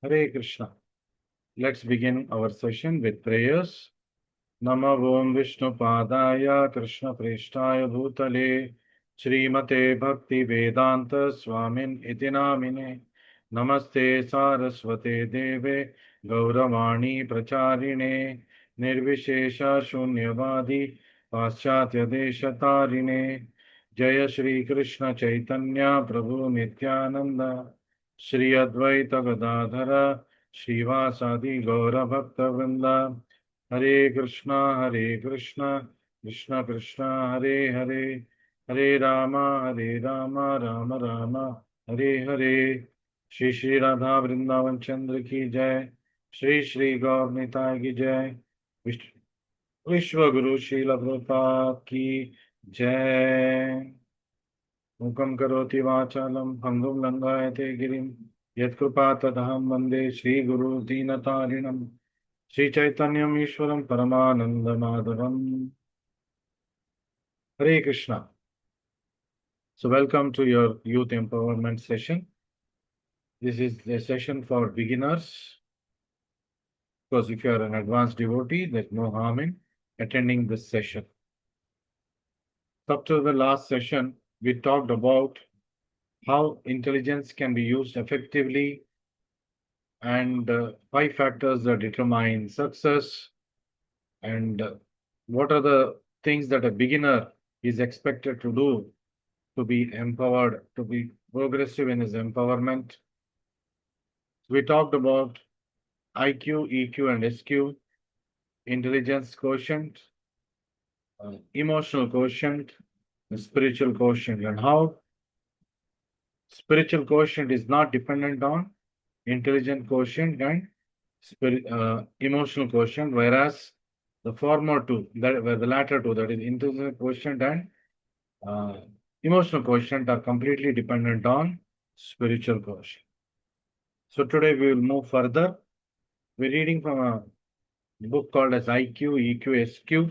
Hare Krishna. Let's begin our session with prayers. Nama Om Vishnu Padaya Krishna Preshtaya Bhutale Srimate Bhakti Vedanta Swamin Iti Namine Namaste Saraswate Deve Gauravani Pracharine Nirvishesha Shunyavadi Paschatya Deshatarine Jaya Shri Krishna Chaitanya Prabhu Nityananda Shri Advaita Gadadhara Srivasadi Gaura Bhakta Vrinda Hare Krishna, Krishna Krishna, Hare Hare, Hare Rama, Rama Rama, Hare Hare. Shri Shri Radha Vrindavan चंद्र की जय, श्री श्री गौर निताय की जय, विश्व गुरु श्रील प्रभुपाद की जय। मूकं करोति वाचालं भंगुं लंघयते गिरिं यत्कृपा तदहं वन्दे श्रीगुरु दीनतारिणम् श्री चैतन्यम ईश्वरम परमानंद माधवम। Hare Krishna. So welcome to your youth empowerment session. This is a session for beginners, because if you are an advanced devotee, there's no harm in attending this session. Up to the last session, we talked about how intelligence can be used effectively and 5 factors that determine success, and what are the things that a beginner is expected to do to be empowered, to be progressive in his empowerment. We talked about IQ, EQ, and SQ, intelligence quotient, emotional quotient, and spiritual quotient, and how spiritual quotient is not dependent on intelligent quotient and emotional quotient, whereas the former two, the latter two, that is intelligent quotient and uh, emotional quotient, are completely dependent on spiritual quotient. So today we will move further. We're reading from a book called as IQ, EQ, SQ. The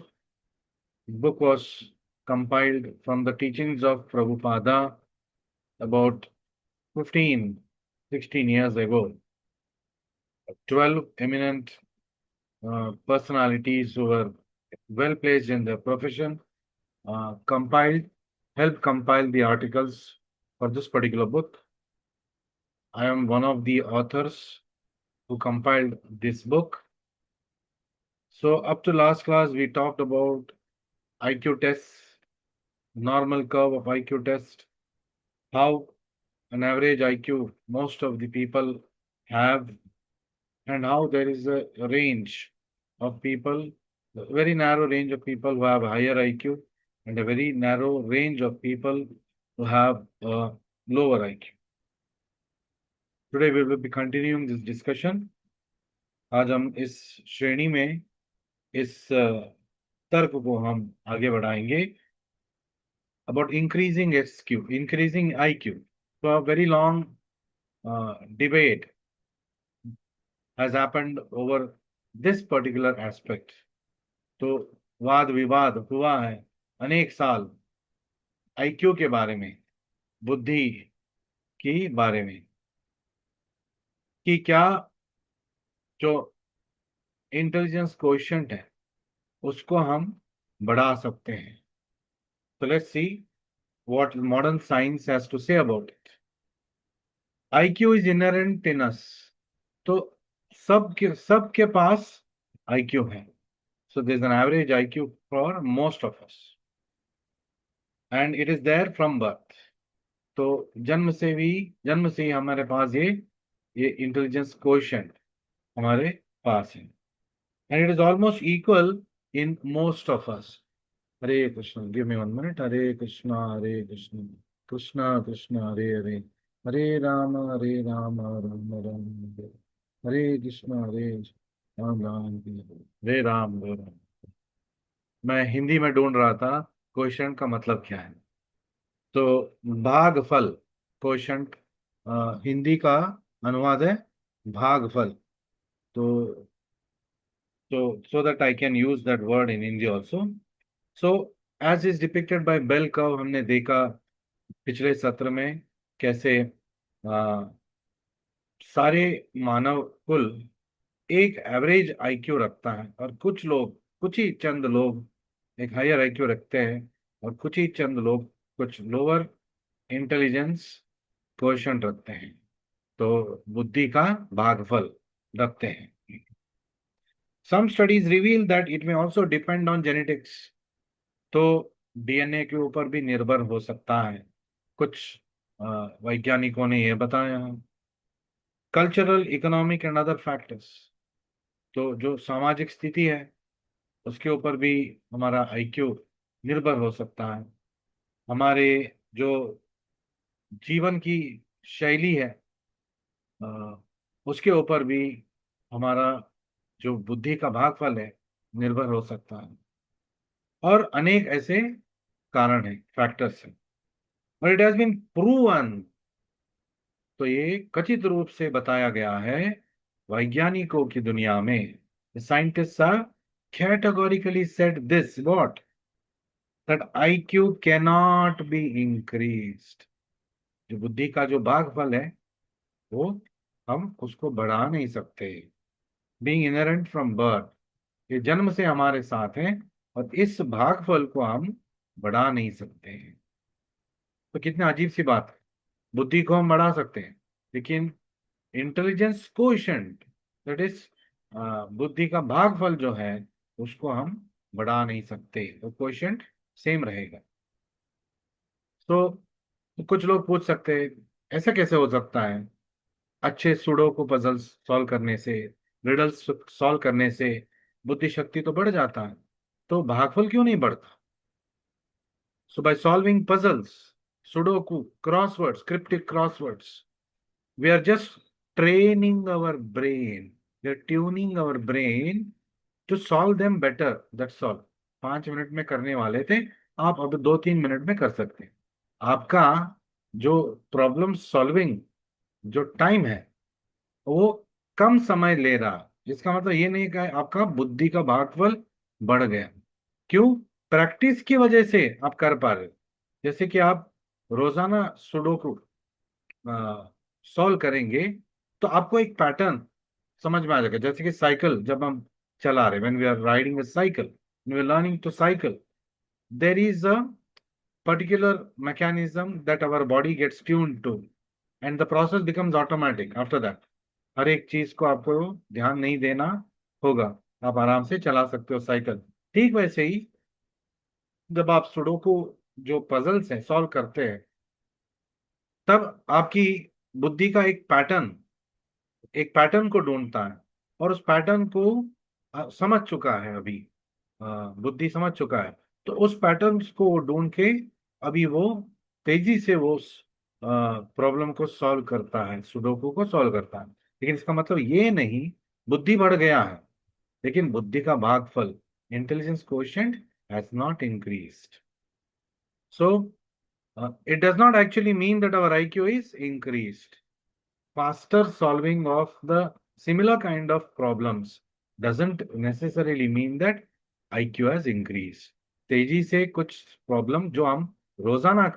book was compiled from the teachings of Prabhupada about 15, 16 years ago. 12 eminent personalities who were well placed in their profession helped compile the articles for this particular book. I am one of the authors who compiled this book. So up to last class, we talked about IQ tests, normal curve of IQ test, how an average IQ most of the people have, and how there is a range of people, a very narrow range of people who have higher IQ, and a very narrow range of people who have a lower IQ. Today we will be continuing this discussion. आज हम इस श्रेणी में इस तर्क को हम आगे बढ़ाएंगे about increasing SQ, increasing IQ. So a very long debate has happened over this particular aspect. तो वाद विवाद हुआ है अनेक साल IQ के बारे में, बुद्धि के बारे में, कि क्या जो इंटेलिजेंस कोएफिशिएंट है उसको हम बढ़ा सकते हैं. So let's see what modern science has to say about it. IQ is inherent in us. तो सबके पास IQ है. So there's an average IQ for most of us, and it is there from birth. तो जन्म से ही हमारे पास ये intelligence coefficient हमारे पास है, and it is almost equal in most of us. Hare Krishna. Give me 1 minute. Hare Krishna, Krishna Krishna, Hare Rama, Rama Rama, Hare Krishna, Ram Ram, Hare Ram, Hare Ram. मैं हिंदी में ढूंढ रहा था question का मतलब क्या है. तो भागफल क्वेश्चन हिंदी का अनुवाद है भागफल. तो so that I can use that word in Hindi also. So as is depicted by bell curve, हमने देखा पिछले सत्र में कैसे सारे मानव कुल एक एवरेज आईक्यू रखता है, और कुछ ही चंद लोग एक हायर आईक्यू रखते हैं, और कुछ ही चंद लोग कुछ लोअर इंटेलिजेंस क्वोशंट रखते हैं, तो बुद्धि का भागफल रखते हैं। Some studies reveal that it may also depend on genetics, तो डीएनए के ऊपर भी निर्भर हो सकता है, कुछ अ, वैज्ञानिकों ने यह बताया है। Cultural, economic and other factors, तो जो सामाजिक स्थिति है उसके ऊपर भी हमारा आईक्यू निर्भर हो सकता है। हमारे जो जीवन की शैली है अ, उसके ऊपर भी हमारा जो बुद्धि का भागफल है निर्भर हो सकता है, और अनेक ऐसे कारण हैं, फैक्टर्स हैं। और इट हैज बीन प्रूवन, तो ये कथित रूप से बताया गया है वैज्ञानिकों की दुनिया में। Scientists are categorically said this what, that IQ cannot be increased। जो बुद्धि का जो भागफल है वो हम उसको बढ़ा नहीं सकते। बीइंग इनहेरेंट फ्रॉम बर्थ, ये जन्म से हमारे साथ है, और इस भागफल को हम बढ़ा नहीं सकते हैं। तो कितनी अजीब सी बात है, बुद्धि को हम बढ़ा सकते हैं लेकिन इंटेलिजेंस कोएफिशिएंट, दैट इज बुद्धि का भागफल जो है उसको हम बढ़ा नहीं सकते, तो कोएफिशिएंट सेम रहेगा। तो कुछ लोग पूछ सकते हैं ऐसा कैसे हो सकता है, अच्छे सुडोकू पजल्स सॉल्व करने से, रिडल्स सॉल्व करने से बुद्धि शक्ति तो बढ़ जाता है, तो भागफल क्यों नहीं बढ़ता? So by solving puzzles, sudoku, crosswords, cryptic crosswords, we are just training our brain, we are tuning our brain to solve them better, that's all। 5 minute में करने वाले थे, आप अब 2-3 मिनट में कर सकते हैं। आपका जो प्रॉब्लम सॉल्विंग जो टाइम है वो कम समय ले रहा, इसका मतलब ये नहीं कि आपका बुद्धि का भागफल बढ़ गया। क्यों? प्रैक्टिस की वजह से आप कर पा रहे हो। जैसे कि आप रोजाना सुडोकू सॉल्व करेंगे तो आपको एक पैटर्न समझ में आ जाएगा। जैसे कि साइकिल जब हम चला रहे, when we are riding a cycle, we are learning to cycle, there is a particular mechanism that our body gets tuned to, and the process becomes automatic after that। हर एक चीज को आपको ध्यान नहीं देना होगा, आप आराम से चला सकते हो साइकिल। ठीक वैसे ही जब आप सुडोकू जो पजल्स हैं सॉल्व करते हैं, तब आपकी बुद्धि का एक पैटर्न को ढूंढता है, और उस पैटर्न को समझ चुका है अभी, बुद्धि समझ चुका है, तो उस पैटर्न को ढूंढ के अभी वो तेजी से वो प्रॉब्लम को सॉल्व करता है, सुडोकू को सॉल्व करता है। लेकिन इसका मतलब ये नहीं बुद्धि बढ़ गया है, लेकिन बुद्धि का भागफल, intelligence coefficient has not increased. So it does not actually mean that our IQ is increased. Faster solving of the similar kind of problems doesn't necessarily mean that IQ has increased। तेजी से कुछ problem जो हम रोजाना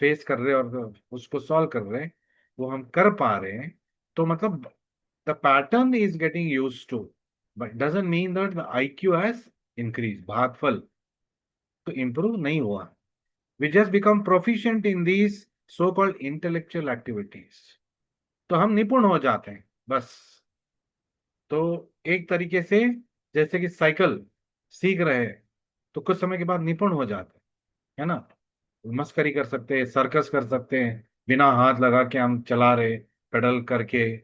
face कर रहे हैं और उसको सॉल्व कर रहे हैं वो हम कर पा रहे हैं, तो मतलब the pattern is getting used to, but doesn't mean that the IQ has increase. भागफल तो इंप्रूव नहीं हुआ। We just become proficient in these so called intellectual activities, तो हम निपुण हो जाते हैं बस। तो एक तरीके से जैसे कि साइकिल सीख रहे हैं तो कुछ समय के बाद निपुण हो जाते हैं, है ना। मस्करी कर सकते हैं, सर्कस कर सकते हैं, बिना हाथ लगा के हम चला रहे पेडल करके,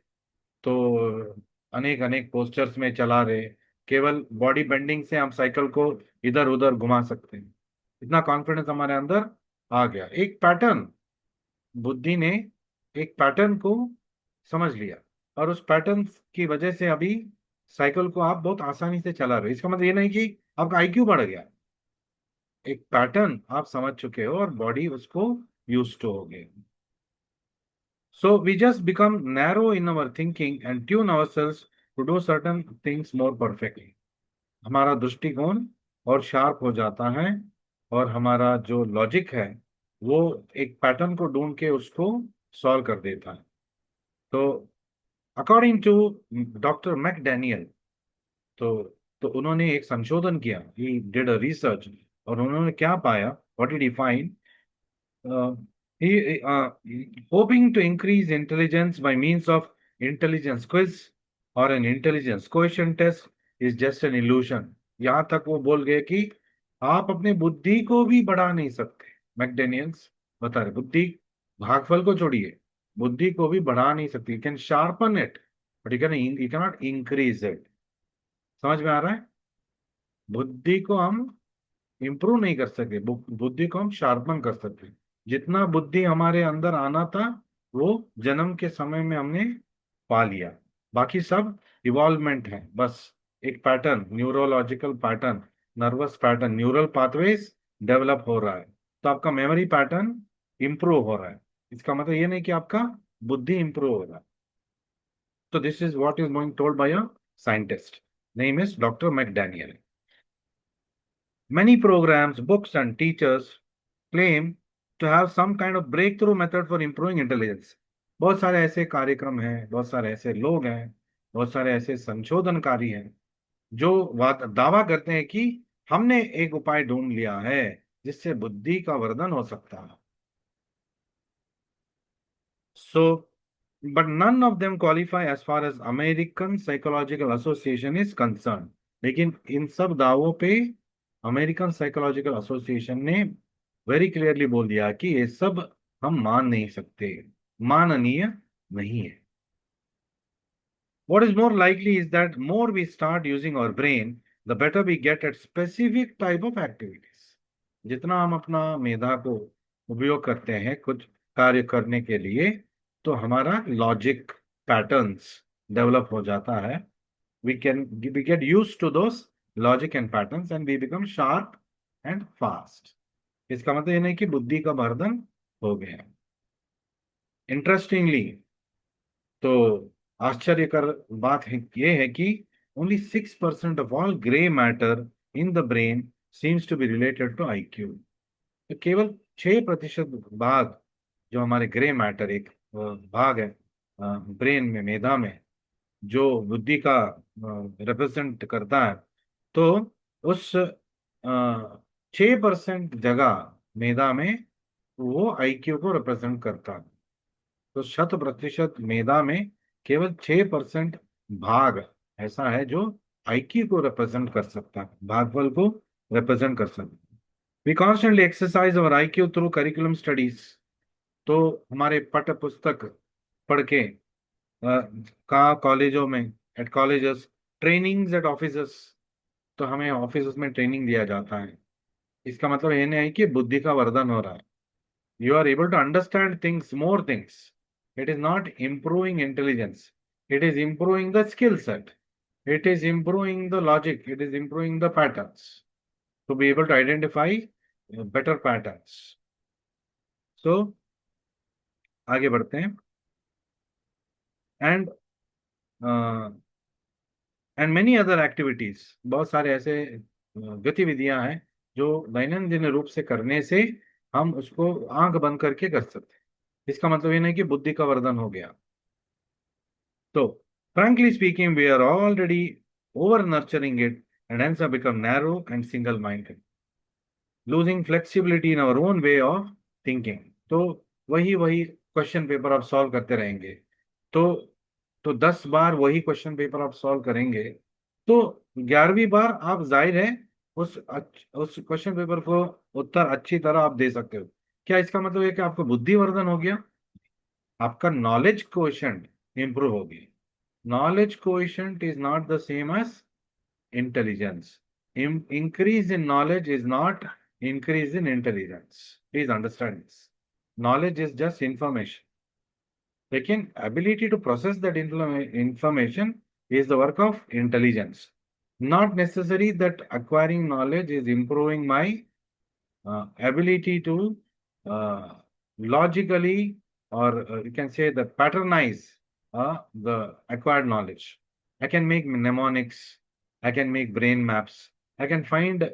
तो अनेक अनेक पोस्चर्स में चला रहे, केवल बॉडी बेंडिंग से हम साइकिल को इधर उधर घुमा सकते हैं। इतना कॉन्फिडेंस हमारे अंदर आ गया। एक पैटर्न, बुद्धि ने एक पैटर्न को समझ लिया, और उस पैटर्न की वजह से अभी साइकिल को आप बहुत आसानी से चला रहे हो। इसका मतलब ये नहीं कि आपका IQ बढ़ गया, एक पैटर्न आप समझ चुके हो और बॉडी उसको यूज टू हो गई। So we just become narrow in our thinking and tune ourselves to do certain things more perfectly. हमारा दृष्टिकोण और शार्प हो जाता है, और हमारा जो लॉजिक है वो एक पैटर्न को ढूंढ के उसको सॉल्व कर देता है। तो अकॉर्डिंग टू डॉक्टर मैकडैनियल, तो उन्होंने एक संशोधन किया, ही डिड अ रिसर्च, और उन्होंने क्या पाया, what did he find, he hoping to increase intelligence by means of intelligence quiz or an intelligence quotient test is just an illusion. यहां तक वो बोल गए कि आप अपने बुद्धि को भी बढ़ा नहीं सकते। मैकडैनियल्स बता रहे बुद्धि, भागफल को छोड़िए, बुद्धि को भी बढ़ा नहीं सकती। You can sharpen it but you can not increase it. समझ में आ रहा है? बुद्धि को हम इंप्रूव नहीं कर सकते, बुद्धि को हम शार्पन कर सकते। जितना बुद्धि हमारे अंदर आना था वो जन्म के समय में हमने पा लिया, बाकी सब इवॉल्वमेंट है बस। एक pattern, neurological pattern, nervous pattern, neural pathways develop हो रहा है, तो आपका मेमोरी पैटर्न इंप्रूव हो रहा है। इसका मतलब ये नहीं कि आपका बुद्धि इंप्रूव हो रहा है। तो this is what is going told by a scientist, name is doctor McDaniel. Many programs, books, and teachers claim to have some kind of breakthrough method for improving intelligence. बहुत सारे ऐसे कार्यक्रम हैं, बहुत सारे ऐसे लोग हैं, बहुत सारे ऐसे संशोधनकारी हैं जो दावा करते हैं कि हमने एक उपाय ढूंढ लिया है जिससे बुद्धि का वर्धन हो सकता है। So, but none of them qualify as far as American Psychological Association is concerned. लेकिन इन सब दावों पे अमेरिकन साइकोलॉजिकल एसोसिएशन ने वेरी क्लियरली बोल दिया कि ये सब हम मान नहीं सकते, माननीय नहीं है। What is more likely is that more we start using our brain, the better we get at specific type of activities. जितना हम अपना मेधा को उपयोग करते हैं कुछ कार्य करने के लिए, तो हमारा लॉजिक पैटर्न्स डेवलप हो जाता है। we get used to those logic and patterns and we become sharp and fast. इसका मतलब ये नहीं कि बुद्धि का वर्धन हो गया। इंटरेस्टिंगली, तो आश्चर्यकर बात है ये है कि only 6% of all grey matter in the brain seems to be related to IQ. तो केवल 6% भाग, जो हमारे ग्रे मैटर एक भाग है ब्रेन में, मेधा में, जो बुद्धि का रिप्रेजेंट करता है, तो उस 6% जगह मेधा में वो आईक्यू को रिप्रेजेंट करता है। तो 100% मेधा में केवल 6% भाग ऐसा है जो आईक्यू को रिप्रेजेंट कर सकता है, भागफल को रिप्रेजेंट कर सकता है। We constantly exercise our IQ through curriculum studies. तो हमारे पाठ्य पुस्तक पढ़ के का कॉलेजों में, at colleges, trainings at offices, तो हमें ऑफिस में ट्रेनिंग दिया जाता है। इसका मतलब ये नहीं है कि बुद्धि का वर्धन हो रहा है। You are able to understand things, more things. It is not improving intelligence. It is improving the skill set. It is improving the logic. It is improving the patterns to be able to identify better patterns. So, आगे बढ़ते हैं। And and many other activities, बहुत सारे ऐसे गतिविधियां हैं जो दैनंदिन रूप से करने से हम उसको आंख बंद करके कर सकते हैं। इसका मतलब ये नहीं कि बुद्धि का वर्धन हो गया। तो frankly speaking, we are already over nurturing it and hence have become narrow and single minded, losing flexibility in our own way of thinking. तो वही वही क्वेश्चन पेपर आप सॉल्व करते रहेंगे, तो 10 बार वही क्वेश्चन पेपर आप सॉल्व करेंगे, तो 11वीं बार आप जाहिर है उस क्वेश्चन पेपर को उत्तर अच्छी तरह आप दे सकते हो। क्या इसका मतलब है कि आपका बुद्धि वर्धन हो गया? आपका नॉलेज कोएफिशिएंट इंप्रूव हो गया। Knowledge quotient is not the same as intelligence. Increase in knowledge is not increase in intelligence. Please understand this. Knowledge is just information. लेकिन ability to process that information is the work of intelligence. Not necessary that acquiring knowledge is improving my ability to uh, logically, or you can say that patternize the acquired knowledge. I can make mnemonics, I can make brain maps, I can find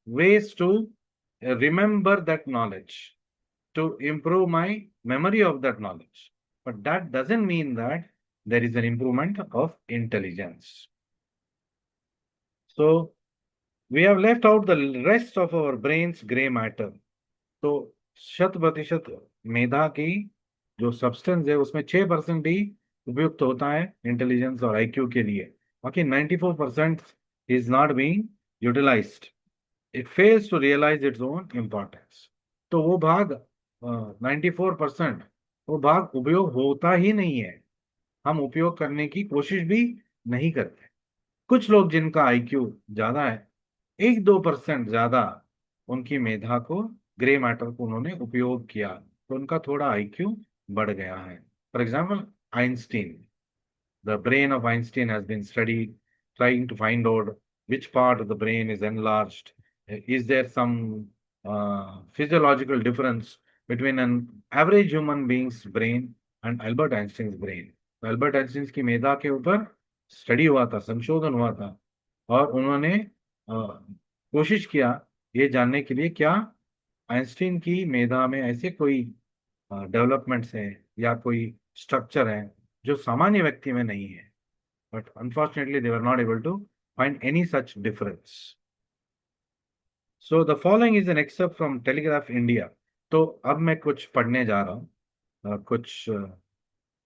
ways to remember that knowledge, to improve my memory of that knowledge. But that doesn't mean that there is an improvement of intelligence. So we have left out the rest of our brain's gray matter. तो 100% मेधा की जो substance है उसमें 6% ही उपयुक्त होता है intelligence और IQ के लिए, बाकी 94% is not being utilised. It fails to realise its own importance. तो वो भाग 94%, वो भाग उपयोग होता ही नहीं है. हम उपयोग करने की कोशिश भी नहीं करते. कुछ लोग जिनका आईक्यू ज्यादा है, 1-2% ज्यादा उनकी मेधा को, ग्रे मैटर को उन्होंने उपयोग किया, तो उनका थोड़ा आईक्यू बढ़ गया है. For example Einstein. The brain of Einstein has been studied, trying to find out which part of the brain is enlarged. Is there some physiological difference between an average human being's brain and Albert Einstein's brain? तो Albert Einstein की मेधा के ऊपर study हुआ था, संशोधन हुआ था, और उन्होंने कोशिश किया ये जानने के लिए क्या आइंस्टीन की मेधा में ऐसे कोई डेवलपमेंट्स है या कोई स्ट्रक्चर है जो सामान्य व्यक्ति में नहीं है. But unfortunately they were not able to find any such difference. So the following is an except from Telegraph India. तो अब मैं कुछ पढ़ने जा रहा हूँ, कुछ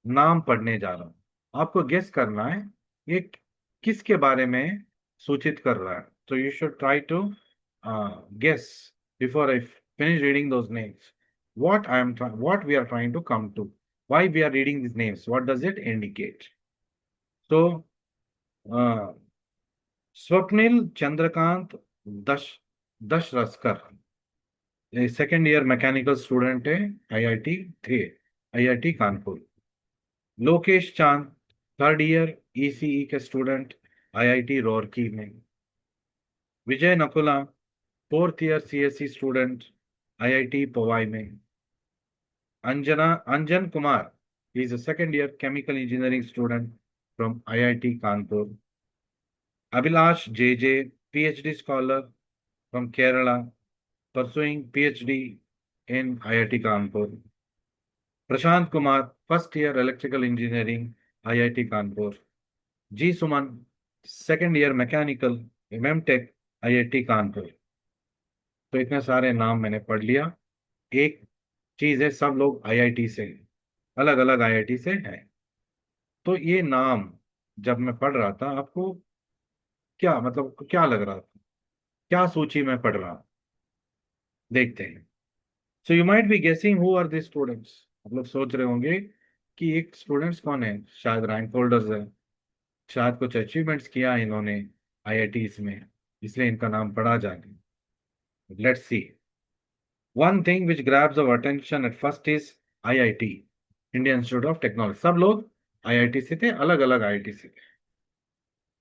नाम पढ़ने जा रहा हूँ. आपको गेस करना है ये किसके बारे में सूचित कर रहा है. तो you should try to guess before I finish reading those names what we are trying to come to, why we are reading these names, what does it indicate. So Swapnil Chandrakant Dashrasकर, a second year mechanical student है, IIT Kanpur. Lokesh Chand, third year ECE के student, IIT Roorkee में. Vijay Nakula, fourth year CSE student, IIT Powai में. Anjan Kumar, he is a second year chemical engineering student from IIT Kanpur. Abhilash JJ, PhD scholar from Kerala, pursuing PhD in IIT Kanpur. Prashant Kumar, first year electrical engineering, IIT Kanpur. G Suman, second year mechanical, MTech, IIT Kanpur. तो इतने सारे नाम मैंने पढ़ लिया. एक चीज है, सब लोग IIT से, अलग अलग IIT से हैं. तो ये नाम जब मैं पढ़ रहा था, आपको क्या मतलब, क्या लग रहा था, क्या सूची में पढ़ रहा, देखते हैं. सो यू माइट बी गेसिंग हु आर द स्टूडेंट्स. आप लोग सोच रहे होंगे कि एक स्टूडेंट्स कौन है, शायद रैंक होल्डर्स है, शायद कुछ अचीवमेंट्स किया है इन्होंने IITs में, इसलिए इनका नाम पढ़ा जाए. Let's see. One thing which grabs our attention at first is IIT, Indian institute of technology. सब लोग IIT से थे, अलग अलग IIT से थे.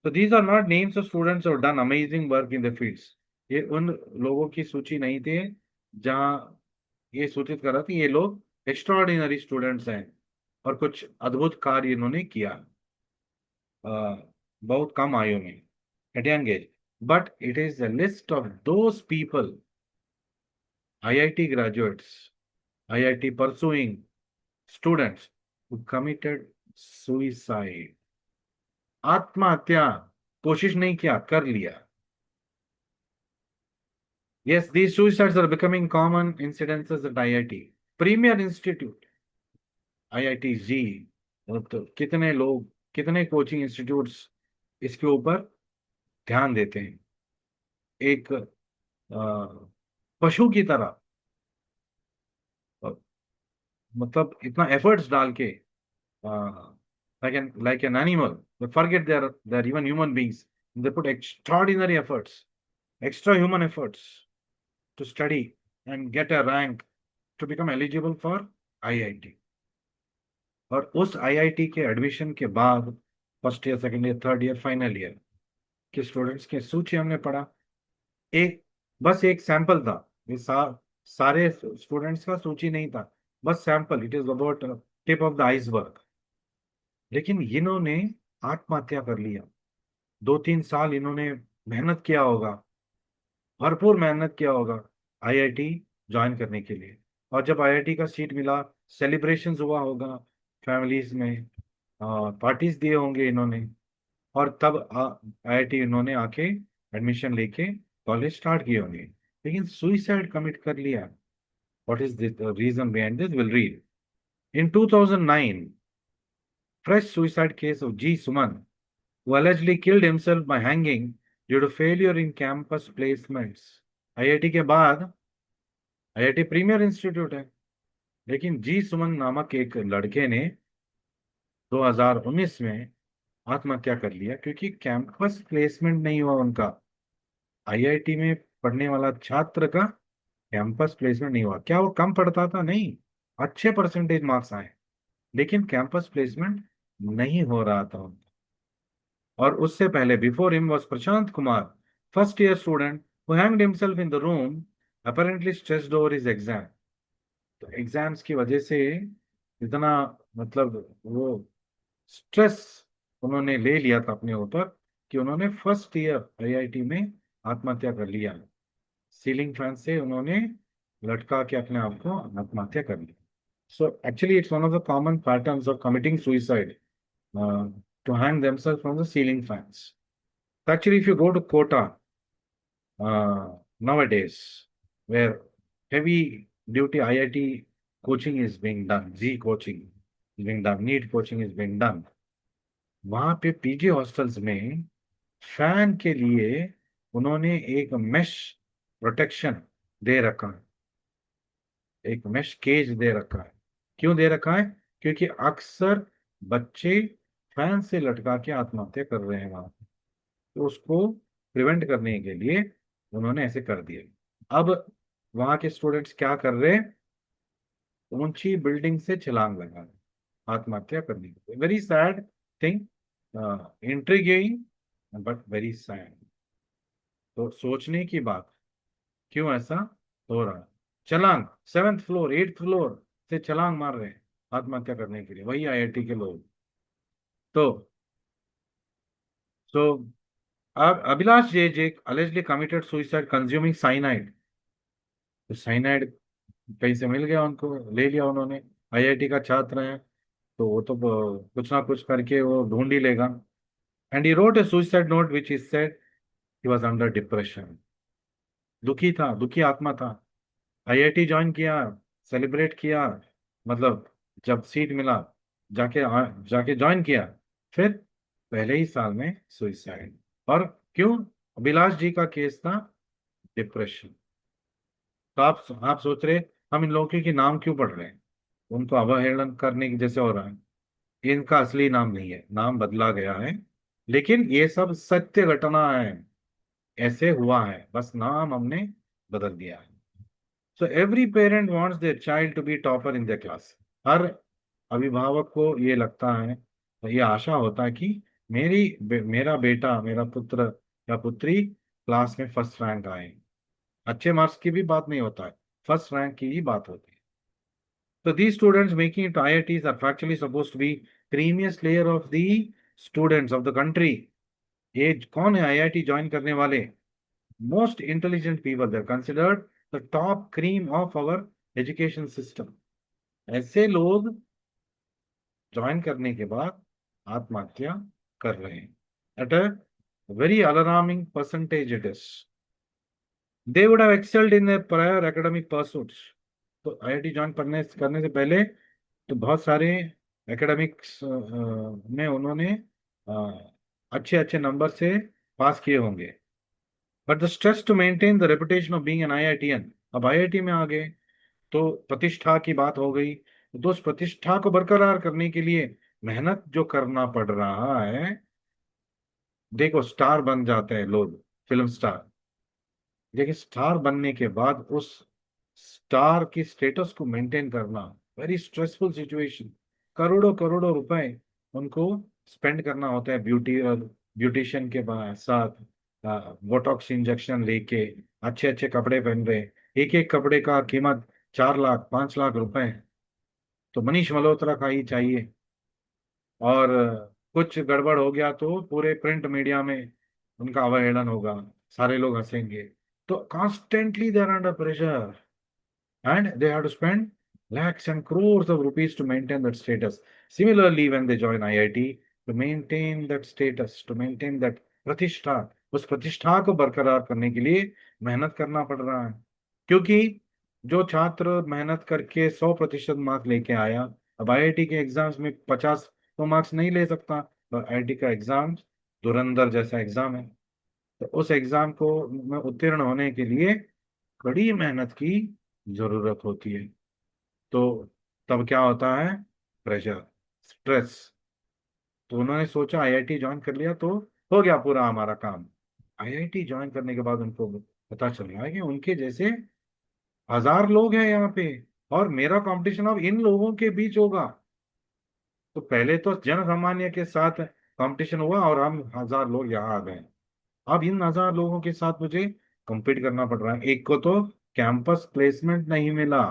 So these are not names of students who have done amazing work in the fields. ये उन लोगों की सूची नहीं थी जहां ये सूचित कर रहा था ये लोग एक्स्ट्राऑर्डिनरी स्टूडेंट्स हैं और कुछ अद्भुत कार्य इन्होंने किया बहुत कम आयु में, at young age. But it is a list of those people, IIT graduates, IIT pursuing students who committed suicide. आत्महत्या कोशिश नहीं किया, कर लिया. Yes, these suicides are becoming common incidences at IIT. Premier Institute, IIT-G. तो कितने लोग, कितने कोचिंग इंस्टीट्यूट्स इसके ऊपर ध्यान देते हैं. एक पशु की तरह, मतलब इतना एफर्ट्स डाल के, like an animal, they forget they're even human beings. They put extraordinary efforts, extra human efforts to study and get a rank to become eligible for IIT. और उस IIT के एडमिशन के बाद first year, second year, third year, final year के students की सूची हमने पढ़ा. एक बस एक सैंपल था, ये सारे स्टूडेंट्स का सूची नहीं था, बस sample. It is about tip of the iceberg. लेकिन इन्होंने आत्महत्या कर लिया. 2-3 साल इन्होंने मेहनत किया होगा, भरपूर मेहनत किया होगा IIT ज्वाइन करने के लिए. और जब IIT का सीट मिला, सेलिब्रेशंस हुआ होगा फैमिलीज में, पार्टीज दिए होंगे इन्होंने, और तब आईआईटी इन्होंने आके एडमिशन लेके कॉलेज स्टार्ट किए होंगे, लेकिन सुइसाइड कमिट कर लिया। What is the reason behind this, will read. In 2009, fresh suicide case of G. Suman, who allegedly killed himself by hanging due to failure in campus placements. IIT के बाद, IIT premier institute है, लेकिन जी सुमन नामक एक लड़के ने 2019 में आत्महत्या कर लिया क्योंकि कैंपस प्लेसमेंट नहीं हुआ उनका। आईआईटी में पढ़ने वाला छात्र का कैंपस प्लेसमेंट नहीं हुआ। क्या वो कम पढ़ता था? नहीं, अच्छे परसेंटेज मार्क्स आए, लेकिन कैंपस प्लेसमेंट नहीं हो रहा था उनका। और उससे पहले, before him was Prashant Kumar, first year student who hanged himself in the room, apparently stressed over his exam। तो एग्जाम्स की वजह से इतना, मतलब वो स्ट्रेस उन्होंने ले लिया था अपने ऊपर कि उन्होंने फर्स्ट ईयर आईआईटी में आत्महत्या कर लिया। सीलिंग फैन से उन्होंने लटका के अपने आप को आत्महत्या कर ली। So actually it's one of the common patterns of committing suicide, to hang themselves from the ceiling fans. Actually, if you go to Kota nowadays, where heavy duty IIT coaching is being done, Z coaching is being done, NEET coaching is being done, वहां पे PG hostels में fan के लिए उन्होंने एक mesh protection दे रखा है, एक मेश केज दे रखा है। क्यों दे रखा है? क्योंकि अक्सर बच्चे फैन से लटका के आत्महत्या कर रहे हैं वहां, तो उसको प्रिवेंट करने के लिए उन्होंने ऐसे कर दिया। अब वहां के स्टूडेंट्स क्या कर रहे हैं? ऊंची बिल्डिंग से छलांग लगा रहे हैं आत्महत्या करने के लिए। Very sad thing, intriguing but very sad. तो सोचने की बात, क्यों ऐसा हो रहा है? छलांग, 7th फ्लोर 8th फ्लोर से छलांग मार रहे हैं आत्महत्या करने के लिए, वही आईआईटी के लोग। तो सो अब अभिलाष जे allegedly committed suicide consuming cyanide। तो साइनाइड कहीं से मिल गया उनको, ले लिया उन्होंने। आईआईटी का छात्र है, तो वो तो कुछ ना कुछ करके वो ढूंढ ही लेगा। And he wrote a suicide note which is said he was under depression. दुखी था, दुखी आत्मा था। आईआईटी ज्वाइन किया, सेलिब्रेट किया, मतलब जब सीट मिला, जाके ज्वाइन किया, फिर पहले ही साल में सुइसाइड। और क्यों? अभिलाष जी का केस था डिप्रेशन। तो आप सोच रहे हम इन लोगों के नाम क्यों पढ़ रहे हैं? उनको अवहेलना करने की जैसे हो रहा है। इनका असली नाम नहीं है, नाम बदला गया है, लेकिन ये सब सत्य घटना है, ऐसे हुआ है, बस नाम हमने बदल दिया है। So every parent wants their child to be topper in their class. हर अभिभावक को ये लगता है, ये आशा होता है कि मेरा बेटा, मेरा पुत्र या पुत्री क्लास में फर्स्ट रैंक आए। अच्छे मार्क्स की भी बात नहीं होता है, फर्स्ट रैंक की ही बात होती है। So these students making it to IITs are actually supposed to be creamiest layer of the students of the country. ये कौन है आईआईटी ज्वाइन करने वाले? Most intelligent people, they considered the top cream of our education system. ऐसे लोग join करने के बाद आत्महत्या कर रहे हैं at a very alarming percentage it is. They would have excelled in their prior academic pursuits। तो आईआईटी ज्वाइन करने से पहले तो बहुत सारे एकेडमिक्स में उन्होंने अच्छे अच्छे नंबर से पास किए होंगे। But the stress to maintain the reputation of being an IITian, अब आईआईटी में आ गए तो प्रतिष्ठा की बात हो गई, तो उस प्रतिष्ठा को बरकरार करने के लिए मेहनत जो करना पड़ रहा है। देखो, स्टार बन जाते हैं लोग, फिल्म स्टार, लेकिन स्टार बनने के बाद उस स्टार की स्टेटस को मेंटेन करना वेरी स्ट्रेसफुल सिचुएशन। करोड़ों करोड़ों रुपए उनको स्पेंड करना होता है ब्यूटी और ब्यूटिशियन के साथ, बोटॉक्स इंजेक्शन लेके, अच्छे अच्छे कपड़े पहन रहे, एक एक कपड़े का कीमत 4 लाख 5 लाख रुपए। तो मनीष मल्होत्रा का ही चाहिए, और कुछ गड़बड़ हो गया तो पूरे प्रिंट मीडिया में उनका अवहेलन होगा, सारे लोग हंसेंगे। तो constantly they are under pressure and they have to spend lakhs and crores of rupees to maintain that status. Similarly, when they join IIT, to maintain that status, to maintain that प्रतिष्ठा, उस प्रतिष्ठा को बरकरार करने के लिए मेहनत करना पड़ रहा है। क्योंकि जो छात्र मेहनत करके 100% मार्क्स लेके आया, अब आईआईटी के एग्जाम्स में 50 तो मार्क्स नहीं ले सकता। तो आईआईटी का एग्जाम धुरंधर जैसा एग्जाम है। तो उस एग्जाम को में उत्तीर्ण होने के लिए कड़ी मेहनत की जरूरत होती है। तो तब क्या होता है? Pressure, stress. तो उन्होंने सोचा आईआईटी ज्वाइन कर लिया तो हो गया पूरा हमारा काम। आईआईटी ज्वाइन करने के बाद उनको पता चल रहा है कि उनके जैसे 1000 लोग हैं यहाँ पे, और मेरा कंपटीशन अब इन लोगों के बीच होगा। तो पहले तो जन सामान्य के साथ कंपटीशन हुआ और हम 1000 लोग यहाँ आ गए। अब इन 1000 लोगों के साथ मुझे compete करना पड़ रहा है। एक को तो कैंपस प्लेसमेंट नहीं मिला,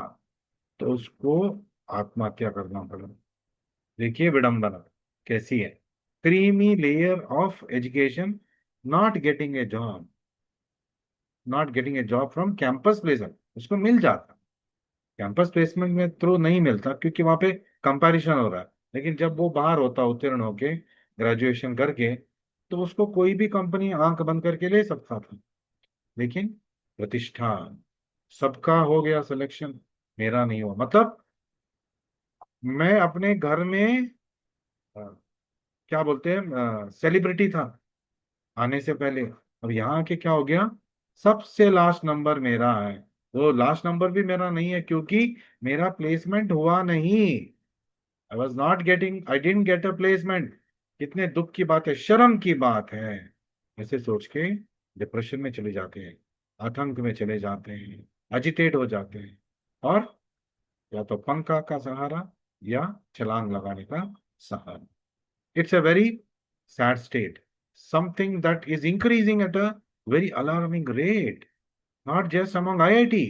तो उसको आत्महत्या करना पड़ा। देखिए विडंबना कैसी है। Creamy layer of education, not getting a job, not getting a job from campus placement. उसको मिल जाता, कैंपस प्लेसमेंट में थ्रू नहीं मिलता क्योंकि वहां पे कंपैरिजन हो रहा है। लेकिन जब वो बाहर होता उत्तीर्ण होके ग्रेजुएशन करके, तो उसको कोई भी कंपनी आंख बंद करके ले सकता था। लेकिन प्रतिष्ठा, सबका हो गया सिलेक्शन, मेरा नहीं हुआ। मतलब मैं अपने घर में अ, क्या बोलते हैं, सेलिब्रिटी था आने से पहले। अब यहाँ के क्या हो गया, सबसे लास्ट नंबर मेरा है। वो लास्ट नंबर भी मेरा नहीं है क्योंकि मेरा प्लेसमेंट हुआ नहीं। I was not getting, I didn't get a placement. कितने दुख की बात है, शर्म की बात है। ऐसे सोच के डिप्रेशन में चले जाते हैं, आतंक में चले जाते हैं, एजिटेट हो जाते हैं, और या तो पंखा का सहारा या छलांग लगाने का सहारा। It's a very sad state, something that is increasing at a very alarming rate, not just among IIT.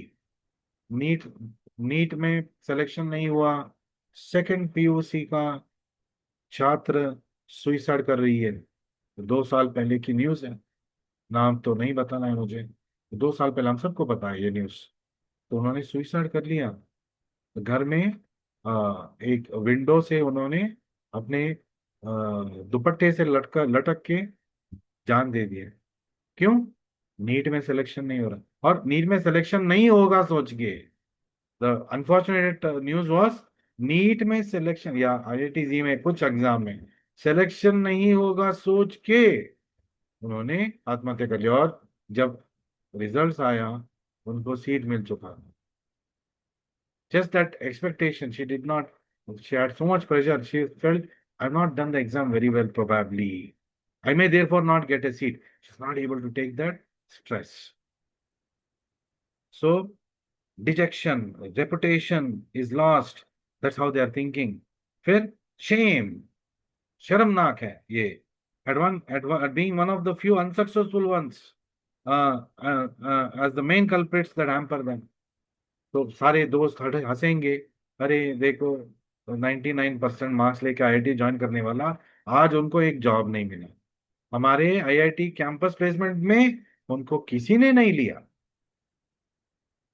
NEET, NEET में सिलेक्शन नहीं हुआ, सेकंड पीयूसी का छात्र सुइसाइड कर रही है। 2 साल पहले की न्यूज है, नाम तो नहीं बताना है मुझे। 2 साल पहले हम सबको पता है ये न्यूज। तो उन्होंने सुइसाइड कर लिया घर में। एक विंडो से उन्होंने अपने दुपट्टे से लटका लटक के जान दे दिए। क्यों? नीट में सिलेक्शन नहीं हो रहा, और नीट में सिलेक्शन नहीं होगा सोच के। The unfortunate news was, NEET में सिलेक्शन या आईआईटी जी में कुछ एग्जाम में सिलेक्शन नहीं होगा सोच के उन्होंने आत्महत्या कर लिया। और जब रिजल्ट्स आया, उनको सीट मिल चुका। Just that expectation, she did not, she had so much pressure. She felt, I've not done the exam very well, probably. I may therefore not get a seat. She's not able to take that stress. So, dejection, reputation is lost. That's how they are thinking. फिर shame, शर्मनाक है ये, being one of the few unsuccessful ones, as the main culprits that hamper them. तो सारे दोस्त हंसेंगे, अरे देखो 99% मार्क्स लेके आईआईटी ज्वाइन करने वाला, आज उनको एक जॉब नहीं मिला। हमारे आईआईटी कैंपस प्लेसमेंट में उनको किसी ने नहीं लिया।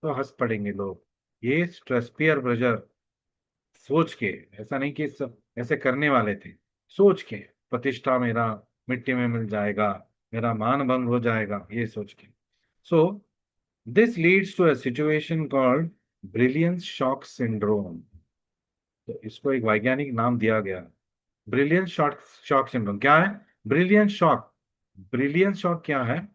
तो हंस पड़ेंगे लोग। ये स्ट्रेस, पीयर प्रेशर सोच के, ऐसा नहीं कि सब ऐसे करने वाले थे, सोच के प्रतिष्ठा मेरा मिट्टी में मिल जाएगा, मेरा मान भंग हो जाएगा, ये सोच के। So this leads to a situation called brilliance shock syndrome. तो इसको एक वैज्ञानिक नाम दिया गया, ब्रिलियंस शॉक शॉक सिंड्रोम। क्या है ब्रिलियंस शॉक? ब्रिलियंस शॉक क्या है?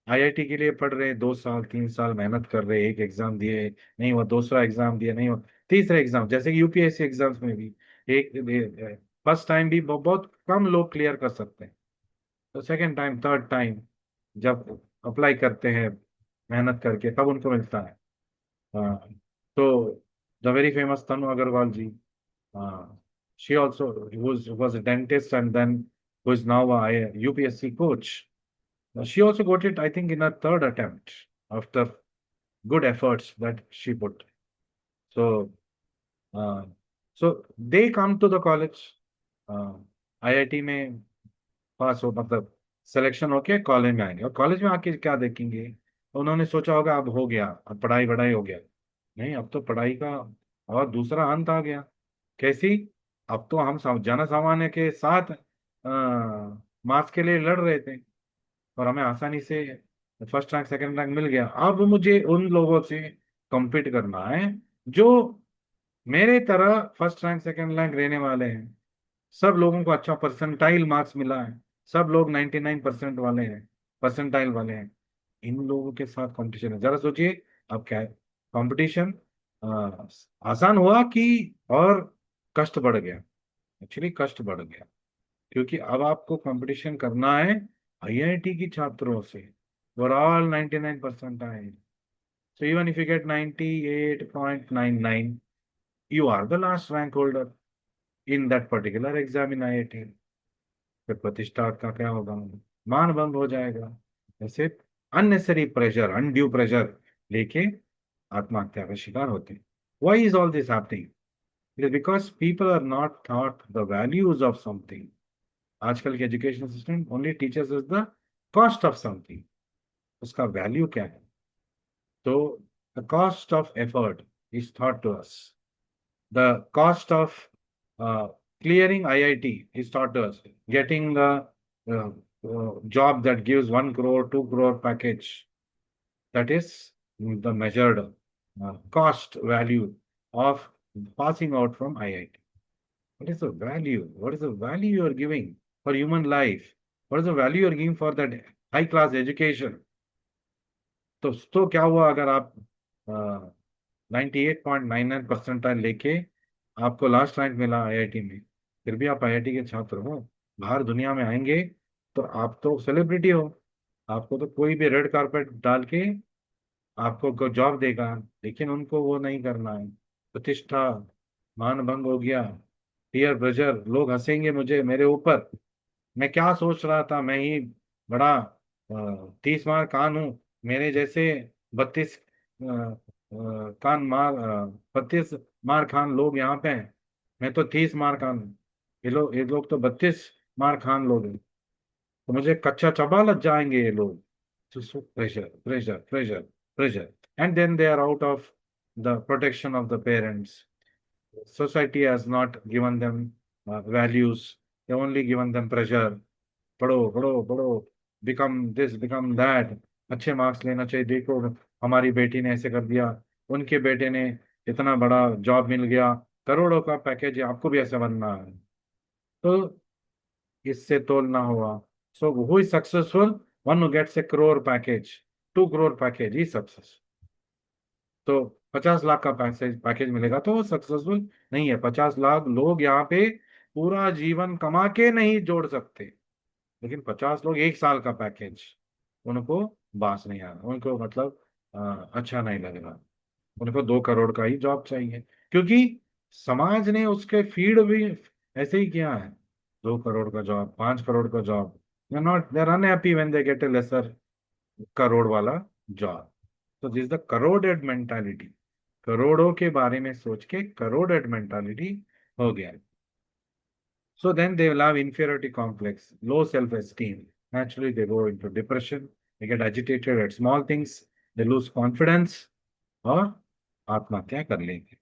आईआईटी के लिए पढ़ रहे, 2 साल 3 साल मेहनत कर रहे, एक एग्जाम दिए नहीं हुआ, दूसरा एग्जाम दिया नहीं हुआ, तीसरा एग्जाम, जैसे कि यूपीएससी एग्जाम्स में भी एक फर्स्ट टाइम भी बहुत कम लोग क्लियर कर सकते हैं। तो सेकंड टाइम, थर्ड टाइम जब अप्लाई करते हैं मेहनत करके, तब उनको मिलता है। हाँ, तो the very famous Tanu Agarwal ji, she also was a dentist and then who is now a UPSC coach. She also got it, I think, in her third attempt after good efforts that she put. So, uh, so they come to the college, IIT में पास हो, मतलब selection होके college में आएंगे, और college में आके क्या देखेंगे? उन्होंने सोचा होगा अब हो गया, अब पढ़ाई वढ़ाई हो गया। नहीं, अब तो पढ़ाई का और दूसरा अंत आ गया। कैसी? अब तो हम जन सामान्य के साथ मार्क्स के लिए लड़ रहे थे, और हमें आसानी से फर्स्ट रैंक सेकंड रैंक मिल गया। अब मुझे उन लोगों से compete करना है जो मेरे तरह फर्स्ट रैंक सेकंड रैंक रहने वाले हैं। सब लोगों को अच्छा परसेंटाइल मार्क्स मिला है, सब लोग 99% वाले हैं, परसेंटाइल वाले हैं। इन लोगों के साथ कंपटीशन है, जरा सोचिए। अब क्या है कंपटीशन? आसान हुआ कि और कष्ट बढ़ गया? एक्चुअली कष्ट बढ़ गया, क्योंकि अब आपको कंपटीशन करना है आईआईटी की छात्रों से। वर ऑल 99% आए। So even if you get 98.99, you are the last rank holder in that particular exam in IIT. फिर प्रतिष्ठा का क्या होगा? मान भंग हो जाएगा। ऐसे अननेसेसरी प्रेशर, अनड्यू प्रेशर लेके आत्महत्या का शिकार होते हैं। Why is all this happening? It is because people are not taught the values of something. आजकल के education system only teachers is the cost of something. उसका वैल्यू क्या है? तो the cost of effort is thought to us. The cost of clearing IIT is taught us. Getting a job that gives 1 crore, 2 crore package, that is the measured cost value of passing out from IIT. What is the value? What is the value you are giving for human life? What is the value you are giving for that high class education? तो क्या हुआ अगर आप 98.99 लेके आपको last rank मिला IIT में, फिर भी आप आईआईटी के छात्र हो, बाहर दुनिया में आएंगे तो आप तो सेलिब्रिटी हो। आपको तो कोई भी रेड कारपेट डाल के आपको जॉब देगा, लेकिन उनको वो नहीं करना है। प्रतिष्ठा, मान भंग हो गया, पीयर प्रेशर, लोग हंसेंगे मुझे, मेरे ऊपर। मैं क्या सोच रहा था, मैं ही बड़ा 30 मार कान हूँ, मेरे जैसे 32 कान मार 32 मार खान लोग यहाँ पे हैं। मैं तो 30 मार खान हूँ, ये लोग तो 32 मार खान लोग हैं। तो मुझे कच्चा चबा लग जाएंगे ये लोग। Pressure, pressure, pressure, pressure, and then they are out of the protection of the parents. Society has not given them values. They only given them pressure. पढ़ो पढ़ो पढ़ो, बिकम दिस बिकम दैट, अच्छे मार्क्स लेना चाहिए। देखो हमारी बेटी ने ऐसे कर दिया, उनके बेटे ने इतना बड़ा जॉब मिल गया, करोड़ों का पैकेज है, आपको भी ऐसा बनना है। तो इससे तोलना हुआ। So who is successful? One who gets a crore package, 2 crore package ही सक्सेस। तो 50 लाख का पैकेज मिलेगा तो वो सक्सेसफुल नहीं है। 50 लाख लोग यहाँ पे पूरा जीवन कमा के नहीं जोड़ सकते, लेकिन 50 लोग 1 साल का पैकेज, उनको बास नहीं आना, उनको मतलब अच्छा नहीं लगेगा। उनको 2 करोड़ का ही जॉब चाहिए, क्योंकि समाज ने उसके फीड भी ऐसे ही किया है। 2 करोड़ का जॉब, 5 करोड़ का job, they are unhappy when they get a lesser crore वाला जॉब। तो दिस द करोड़ेड मेंटालिटी। करोड़ों के बारे में सोच के करोड़ेड मेंटालिटी हो गया। So then they will have inferiority complex, low self-esteem. Naturally, they go into depression. They get agitated at small things. They lose confidence और आत्महत्या कर लेंगे।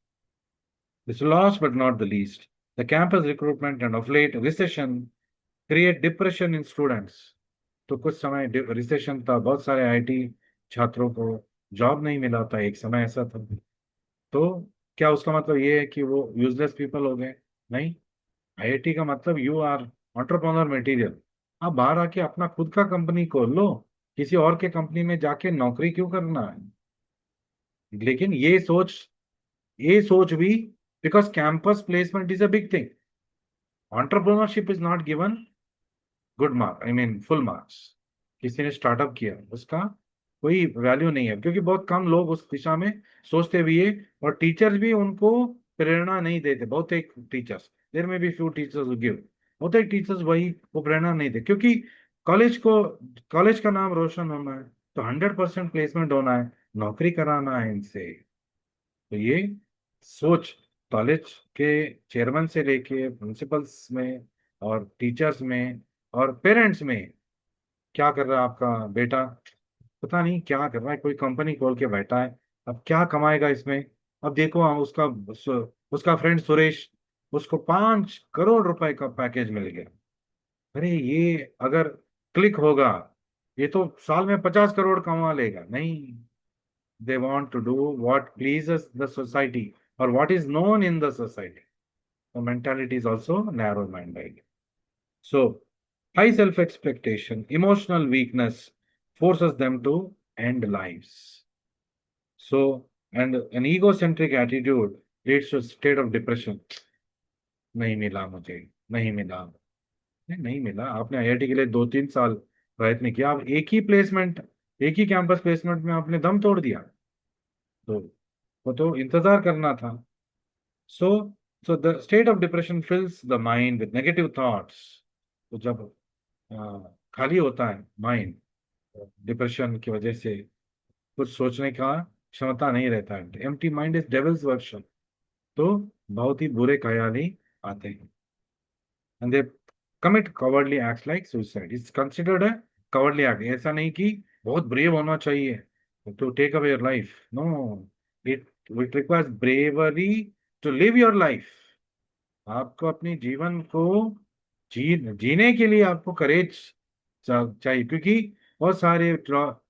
This last but not the least, the campus recruitment and of late recession create depression in students. तो कुछ समय recession था, बहुत सारे आईटी छात्रों को जॉब नहीं मिला था, एक समय ऐसा था। तो क्या उसका मतलब ये है कि वो यूजलेस पीपल हो गए? नहीं। आईआईटी का मतलब यू आर एंटरप्रेन्योर मटेरियल। आप बाहर आके अपना खुद का कंपनी खोल लो, किसी और के कंपनी में जाके नौकरी क्यों करना है? लेकिन ये सोच भी, because campus placement is a big thing, entrepreneurship is not given good mark, I mean full marks. किसी ने स्टार्टअप किया, उसका कोई वैल्यू नहीं है, क्योंकि बहुत कम लोग उस दिशा में सोचते भी है। और टीचर्स भी उनको प्रेरणा नहीं देते। बहुत एक टीचर्स, देर में भी फ्यू टीचर्स गिव, बहुत एक टीचर्स वही वो प्रेरणा नहीं दे, क्योंकि कॉलेज को कॉलेज का नाम रोशन होना है, तो 100% प्लेसमेंट होना है, नौकरी कराना है इनसे। तो ये सोच कॉलेज के चेयरमैन से लेके प्रिंसिपल्स में और टीचर्स में और पेरेंट्स में, क्या कर रहा है आपका बेटा? पता नहीं क्या कर रहा है, कोई कंपनी खोल के बैठा है, अब क्या कमाएगा इसमें? अब देखो उसका फ्रेंड सुरेश, उसको 5 करोड़ रुपए का पैकेज मिल गया। अरे ये अगर क्लिक होगा, ये तो साल में 50 करोड़ कमा लेगा। नहीं, they want to do what pleases the society और what is known in the society. The mentality is also narrow minded. So, high self expectation, emotional weakness forces them to end lives. So, and an egocentric attitude leads to a state of depression. नहीं मिला मुझे, नहीं मिला, नहीं मिला। आपने IIT के लिए 2-3 साल प्रयत्न किया, आप एक ही कैंपस प्लेसमेंट में आपने दम तोड़ दिया। तो वो तो इंतजार करना था। So so the state of depression fills the mind with negative thoughts. तो जब खाली होता है माइंड डिप्रेशन की वजह से, कुछ सोचने का क्षमता नहीं रहता है, empty mind is devil's workshop. तो बहुत ही बुरे ख्याल ही आते हैं, and they commit cowardly acts like suicide. It's considered a cowardly act. ऐसा नहीं कि बहुत ब्रेव होना चाहिए to take away your life. No, it it requires bravery to live your life. आपको अपने जीवन को जीने के लिए आपको करेज चाहिए, क्योंकि बहुत सारे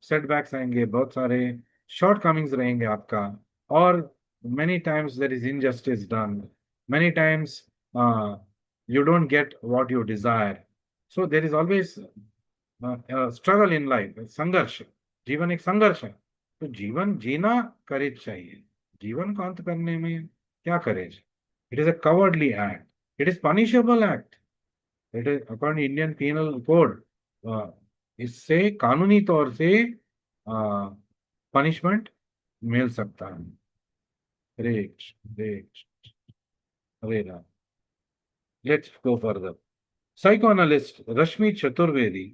सेटबैक्स आएंगे, बहुत सारे शॉर्ट कमिंग्स रहेंगे आपका। और many times there is injustice done, many times you don't get what you desire. So there is always struggle in life, संघर्ष। जीवन एक संघर्ष है। तो जीवन जीना करेज चाहिए। जीवन को अंत करने में क्या courage? It is a cowardly act, it is punishable act, it is according Indian penal code. इससे कानूनी तौर से पनिशमेंट मिल सकता है। Great, great, Vera. Let's go further. Psychoanalyst Rashmi Chaturvedi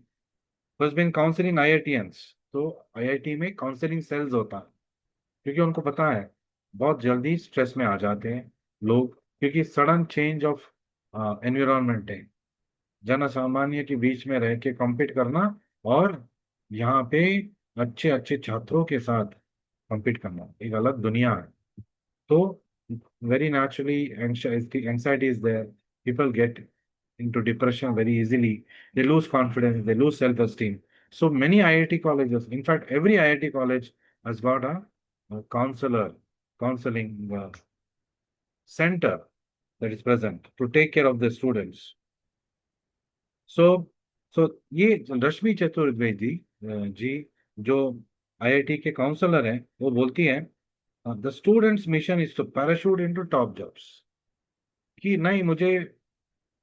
has been counseling IITians। तो आईआईटी में काउंसलिंग सेल्स होता है, क्योंकि उनको पता है बहुत जल्दी स्ट्रेस में आ जाते हैं लोग, क्योंकि सडन चेंज ऑफ एनवायरमेंट है। जन सामान्य के बीच में रह के compete करना, और यहाँ पे अच्छे अच्छे छात्रों के साथ compete करना, एक अलग दुनिया है। तो very naturally anxiety is there. People get into depression very easily. They lose confidence, they lose self-esteem. So many IIT colleges, in fact, every IIT college has got a counseling center that is present to take care of the students. सो सो ये रश्मि चतुर्वेदी जी, जो IIT के counsellor हैं, वो बोलती हैं the students mission is to parachute into top jobs. कि नहीं, मुझे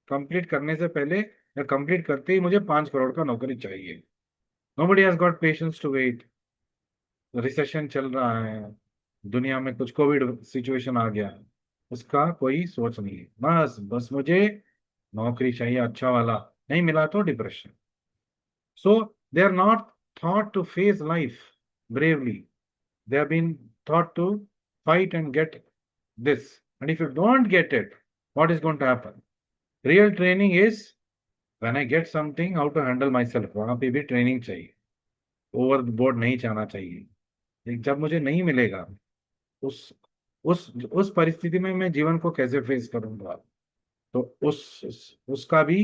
कंप्लीट करने से पहले या कंप्लीट करते ही मुझे 5 करोड़ का नौकरी चाहिए। Nobody has got patience to wait. Recession चल रहा है दुनिया में, कुछ कोविड सिचुएशन आ गया, उसका कोई सोच नहीं है। बस बस मुझे नौकरी चाहिए अच्छा वाला, नहीं मिला तो depression. So they are not taught to face life bravely. They have been taught to fight and get this. And if you don't get it, what is going to happen? Real training is when I get something, how to handle myself. वहां पे भी training चाहिए, over board नहीं जाना चाहिए। जब मुझे नहीं मिलेगा, उस उस परिस्थिति में मैं जीवन को कैसे फेस करूंगा। तो उसका भी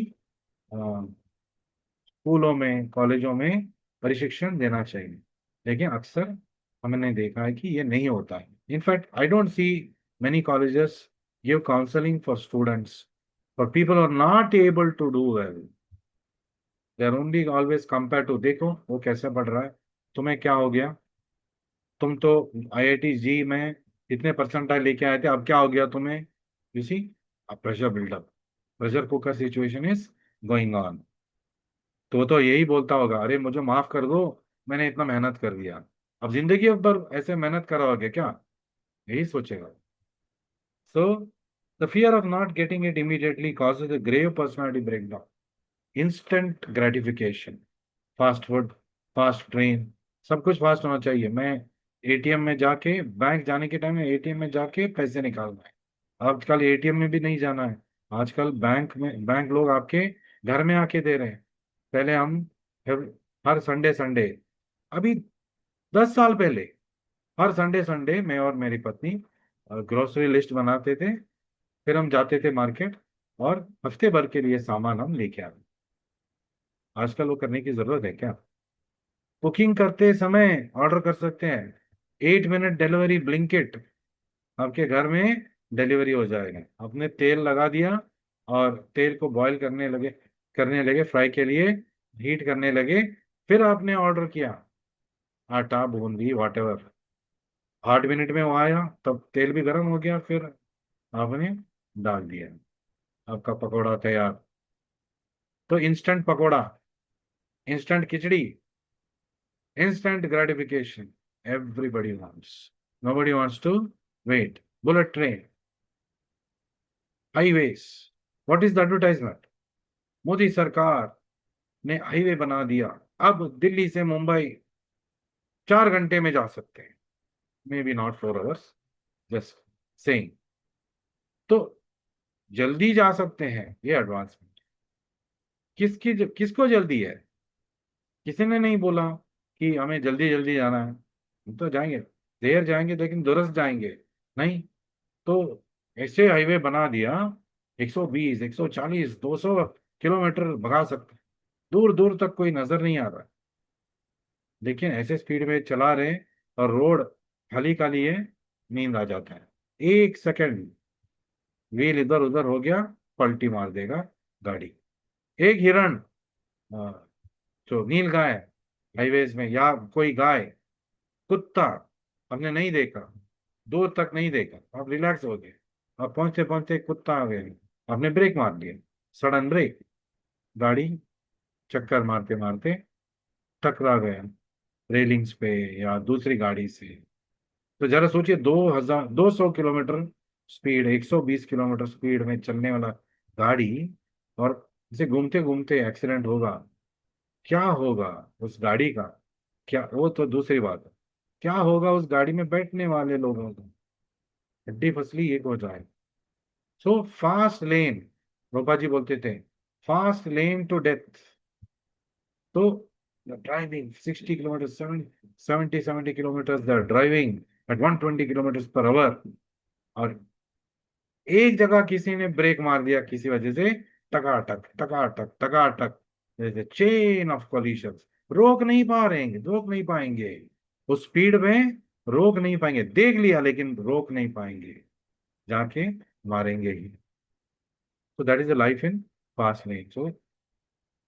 स्कूलों में कॉलेजों में प्रशिक्षण देना चाहिए। लेकिन अक्सर हमने देखा है कि ये नहीं होता है। In fact I don't see many colleges give counselling for students, for people are not able to do well. They are only always compare to, देखो वो कैसे पढ़ रहा है, तुम्हें क्या हो गया, तुम तो आईआईटी जी में इतने परसेंटाइल लेके आए थे, अब क्या हो गया तुम्हें। You see, pressure buildup, pressure cooker situation is going on. तो वो तो यही बोलता होगा, अरे मुझे माफ कर दो, मैंने इतना मेहनत कर दिया, अब जिंदगी भर ऐसे मेहनत कराओगे क्या, यही सोचेगा। So the fear of not getting it immediately causes a grave personality breakdown. Instant gratification, fast food, fast train, सब कुछ फास्ट होना चाहिए। मैं एटीएम में जाके, बैंक जाने के टाइम में एटीएम में जाके पैसे निकालना है। आजकल एटीएम में भी नहीं जाना है, आजकल बैंक लोग आपके घर में आके दे रहे हैं। पहले हम हर संडे संडे, अभी 10 साल पहले, हर संडे संडे मैं और मेरी पत्नी ग्रोसरी लिस्ट बनाते थे, फिर हम जाते थे मार्केट और हफ्ते भर के लिए सामान हम लेके आते। आजकल वो करने की जरूरत है क्या? कुकिंग करते समय ऑर्डर कर सकते हैं, 8 मिनट डिलीवरी ब्लिंकिट, आपके घर में डिलीवरी हो जाएगा। आपने तेल लगा दिया और तेल को बॉईल करने लगे फ्राई के लिए, हीट करने लगे, फिर आपने ऑर्डर किया आटा बूंदी वॉट एवर, 8 मिनट में वो आया, तब तेल भी गर्म हो गया, फिर आपने डाल दिया, आपका पकौड़ा तैयार। तो instant pakora, instant khichdi, instant gratification. Everybody wants. Nobody wants to wait. Bullet train, highways. What is the advertisement? Modi सरकार ने हाईवे बना दिया, अब दिल्ली से मुंबई 4 घंटे में जा सकते हैं, may be not 4 hours, just saying. तो जल्दी जा सकते हैं, ये एडवांसमेंट। किसको जल्दी है? किसी ने नहीं बोला कि हमें जल्दी जल्दी जाना है। हम तो जाएंगे, देर जाएंगे लेकिन दुरुस्त जाएंगे। नहीं, तो ऐसे हाईवे बना दिया, 120 140 200 किलोमीटर भगा सकते, दूर दूर तक कोई नजर नहीं आ रहा। लेकिन ऐसे स्पीड में चला रहे और रोड खाली खाली है, नींद आ जाता है। 1 सेकंड व्हील इधर उधर हो गया, पलटी मार देगा गाड़ी। एक हिरण, जो नील गाय हाईवेज में, या कोई गाय, कुत्ता, हमने नहीं देखा, दूर तक नहीं देखा, आप रिलैक्स हो गए, अब पहुंचते पहुंचते कुत्ता आ गए, आपने ब्रेक मार दिया, सडन ब्रेक, गाड़ी चक्कर मारते मारते टकरा गया रेलिंग्स पे या दूसरी गाड़ी से। तो जरा सोचिए, 200 किलोमीटर स्पीड, 120 किलोमीटर स्पीड में चलने वाला गाड़ी, और इसे घूमते घूमते एक्सीडेंट होगा, क्या होगा उस गाड़ी का? क्या, वो तो दूसरी बात है, क्या होगा उस गाड़ी में बैठने वाले लोगों को? हड्डी फसली एक हो जाए। सो फास्ट लेन, रूपा जी बोलते थे, फास्ट लेन टू डेथ। तो driving 60 kilometre, 70 kilometre, the driving eight 120 kilometre per hour, और एक जगह किसी ने ब्रेक मार दिया किसी वजह से, टकाटक टकाटक टकाटक, जैसे चेन ऑफ कॉलिशन, रोक नहीं पाएंगे उस स्पीड में, रोक नहीं पाएंगे, देख लिया लेकिन रोक नहीं पाएंगे, जाके मारेंगे ही। तो that is the life in fast lane. So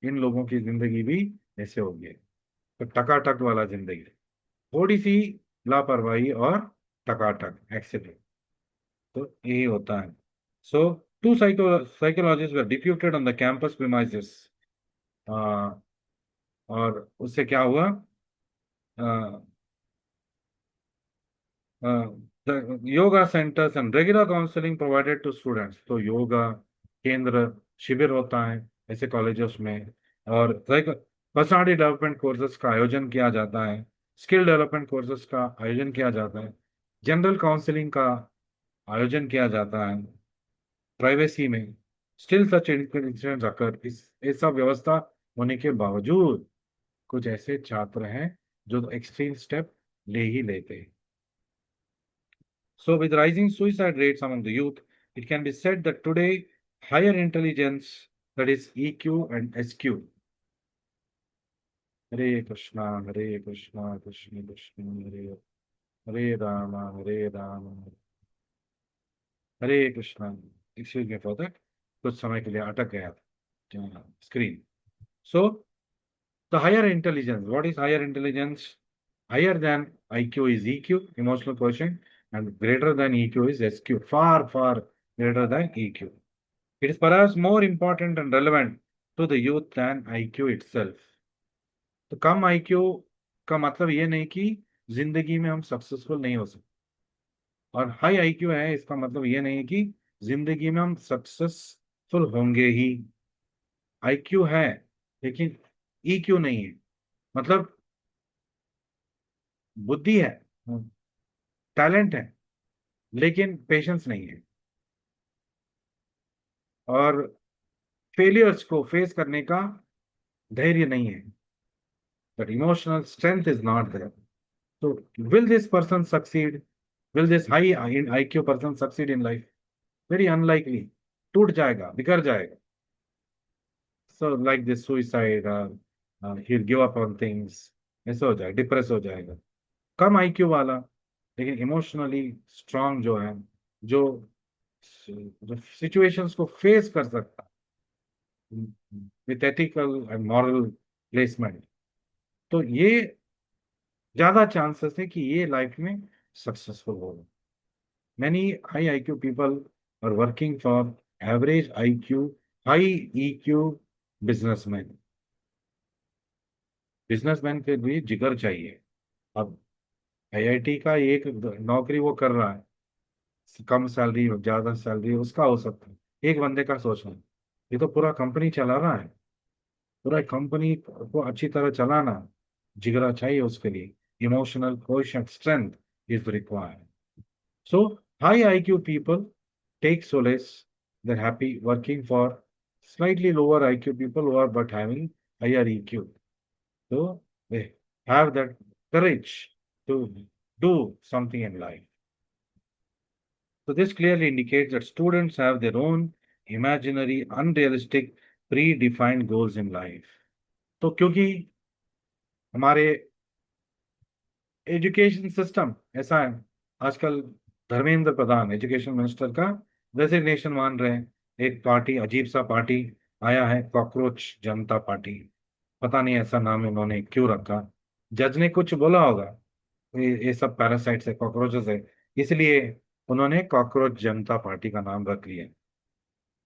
इन लोगों की जिंदगी भी ऐसे होगी, तो टकाटक वाला जिंदगी, थोड़ी सी लापरवाही और टकाटक एक्सीडेंट, तो यही होता है। So two psychologist were deputed on the campus premises, और उससे क्या हुआ? Yoga centres and regular counselling provided to students. तो योगा केंद्र, शिविर होता है ऐसे कॉलेजेस में, और पर्सनालिटी डेवलपमेंट कोर्सेज का आयोजन किया जाता है, स्किल डेवलपमेंट कोर्सेज का आयोजन किया जाता है, जनरल काउंसलिंग का आयोजन किया जाता है प्राइवेसी में। स्टिल सच इंसिडेंट्स अकर, इस सब व्यवस्था होने के बावजूद कुछ ऐसे छात्र हैं जो एक्सट्रीम स्टेप ले ही लेते हैं। So, with rising suicide rates among the youth, it can be said that today higher intelligence, that is EQ and SQ. Hare Krishna, Hare Krishna, Krishna Krishna, Hare Hare Rama, Hare Rama, Hare Krishna. Excuse me for that. कुछ समय के लिए अटक गया था screen. So, the higher intelligence. What is higher intelligence? Higher than IQ is EQ, emotional quotient, and greater than EQ is SQ. Far, far greater than EQ. It is perhaps more important and relevant to the youth than IQ itself. तो कम IQ का मतलब ये नहीं कि जिंदगी में हम successful नहीं हो सकते, और हाई IQ है इसका मतलब ये नहीं कि जिंदगी में हम सक्सेसफुल होंगे ही। IQ है लेकिन EQ नहीं है, मतलब बुद्धि है, टैलेंट है, लेकिन पेशेंस नहीं है, और फेलियर्स को फेस करने का धैर्य नहीं है, but emotional strength is not there. तो will this person succeed? Will this high IQ person succeed in life? Very unlikely. टूट जाएगा, बिखर जाएगा. So like this suicide, he'll give up on things. ऐसा हो जाएगा, डिप्रेस हो जाएगा. कम आईक्यू वाला लेकिन इमोशनली स्ट्रांग जो है, जो जो सिचुएशंस को फेस कर सकता with ethical and moral placement, तो ये ज्यादा चांसेस है कि ये लाइफ में सक्सेसफुल होगा. Many high IQ people are working for average IQ, high EQ businessman. Businessman के लिए जिगर चाहिए. अब आईआईटी का एक नौकरी वो कर रहा है, कम सैलरी हो ज्यादा सैलरी उसका हो सकता है, एक बंदे का सोचना. ये तो पूरा कंपनी चला रहा है. पूरा कंपनी को अच्छी तरह चलाना जिगरा चाहिए उसके लिए. Emotional coefficient strength is required. So high IQ people take solace, they're happy working for slightly lower IQ people who are but having higher EQ. So they have that courage to do something in life. So this clearly indicates that students have their own imaginary, unrealistic, predefined goals in life. तो क्योंकि हमारे education system ऐसा है, आजकल Dharmendra Pradhan education minister का resignation मान रहे हैं. एक पार्टी, अजीब सा पार्टी आया है, कॉकरोच जनता पार्टी. पता नहीं ऐसा नाम इन्होंने क्यों रखा. जज ने कुछ बोला होगा, ये सब पैरासाइट्स है, कॉकरोचेस है, इसलिए उन्होंने कॉकरोच जनता पार्टी का नाम रख लिया.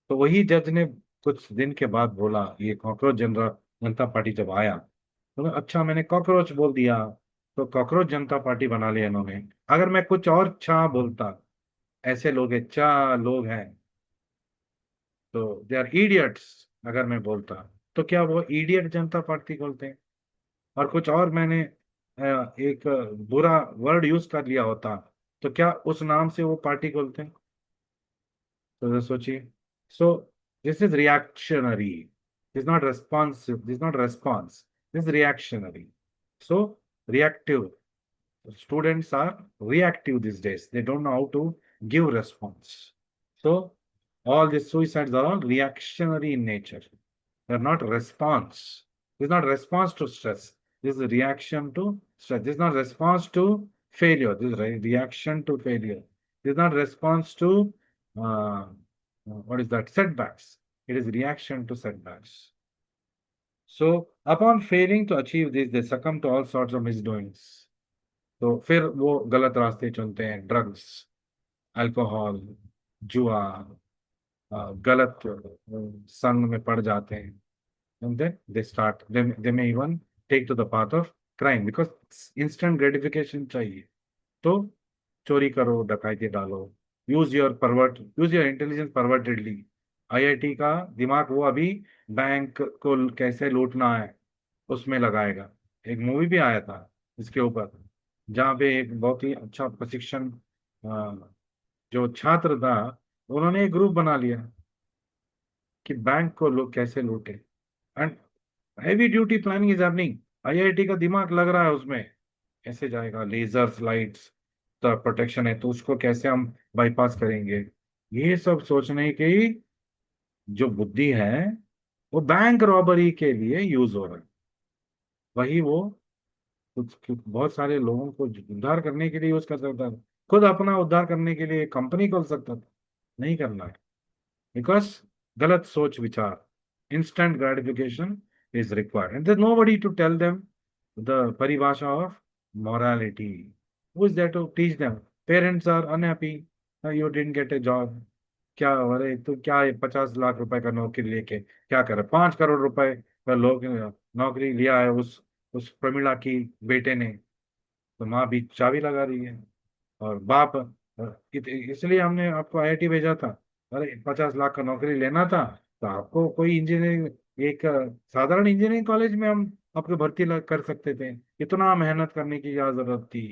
तो वही जज ने कुछ दिन के बाद बोला, ये कॉकरोच जनता पार्टी जब आया तो अच्छा मैंने कॉकरोच बोल दिया, तो कॉकरोच जनता पार्टी बना लिया इन्होंने. अगर मैं कुछ और चा बोलता, ऐसे लोग हैं, चा लोग हैं, तो दे आर इडियट्स, अगर मैं बोलता, तो क्या वो इडियट जनता पार्टी बोलते हैं? और कुछ और मैंने एक बुरा वर्ड यूज कर लिया होता, तो क्या उस नाम से वो पार्टी बोलते हैं? तो सोचिए. So this is reactionary, this not responsive, this not response, this reactionary. So reactive students are reactive these days, they don't know how to give response. So all these suicides are all reactionary in nature, they're not response. This is not response to stress, this is a reaction to stress. This is not response to failure, this is reaction to failure. This is not response to what is that, setbacks. It is reaction to setbacks. So upon failing to achieve this, they succumb to all sorts of misdoings. तो फिर वो गलत रास्ते चुनते हैं, drugs, alcohol, जुआ, गलत संग में पड़ जाते हैं. and then they may even take to the path of crime because instant gratification चाहिए. तो चोरी करो, डकैती डालो, यूज योर इंटेलिजेंस परवर्टेडली. आईआईटी का दिमाग वो अभी बैंक को कैसे लूटना है उसमें लगाएगा. एक मूवी भी आया था इसके ऊपर, जहाँ पे एक बहुत ही अच्छा प्रशिक्षण जो छात्र था, उन्होंने एक ग्रुप बना लिया कि बैंक को लोग कैसे लूटे. And heavy duty planning is happening. IIT का दिमाग लग रहा है उसमें, कैसे जाएगा, लेजर्स, लाइट्स, तो प्रोटेक्शन है तो उसको कैसे हम बाईपास करेंगे. ये सब सोचने की जो बुद्धि है, वो बैंक रॉबरी के लिए यूज हो रहा है. वही वो बहुत सारे लोगों को उद्धार करने के लिए यूज कर सकता था. खुद अपना उद्धार करने के लिए कंपनी खोल सकता था. नहीं करना है, बिकॉज गलत सोच विचार, instant gratification is required and there's nobody to tell them the paribhasha of morality. Who is there to teach them? Parents are unhappy, you didn't get a job. क्या, अरे तो क्या 50 लाख रुपए का नौकरी लेके क्या करे, 5 करोड़ रुपए का लोग नौकरी लिया है उस प्रमिला की बेटे ने, तो माँ भी चाबी लगा रही है. और बाप इसलिए हमने आपको आईआईटी भेजा था. अरे 50 लाख का नौकरी लेना था, तो आपको कोई इंजीनियरिंग, एक साधारण इंजीनियरिंग कॉलेज में हम आपको भर्ती कर सकते थे. इतना मेहनत करने की क्या जरूरत थी?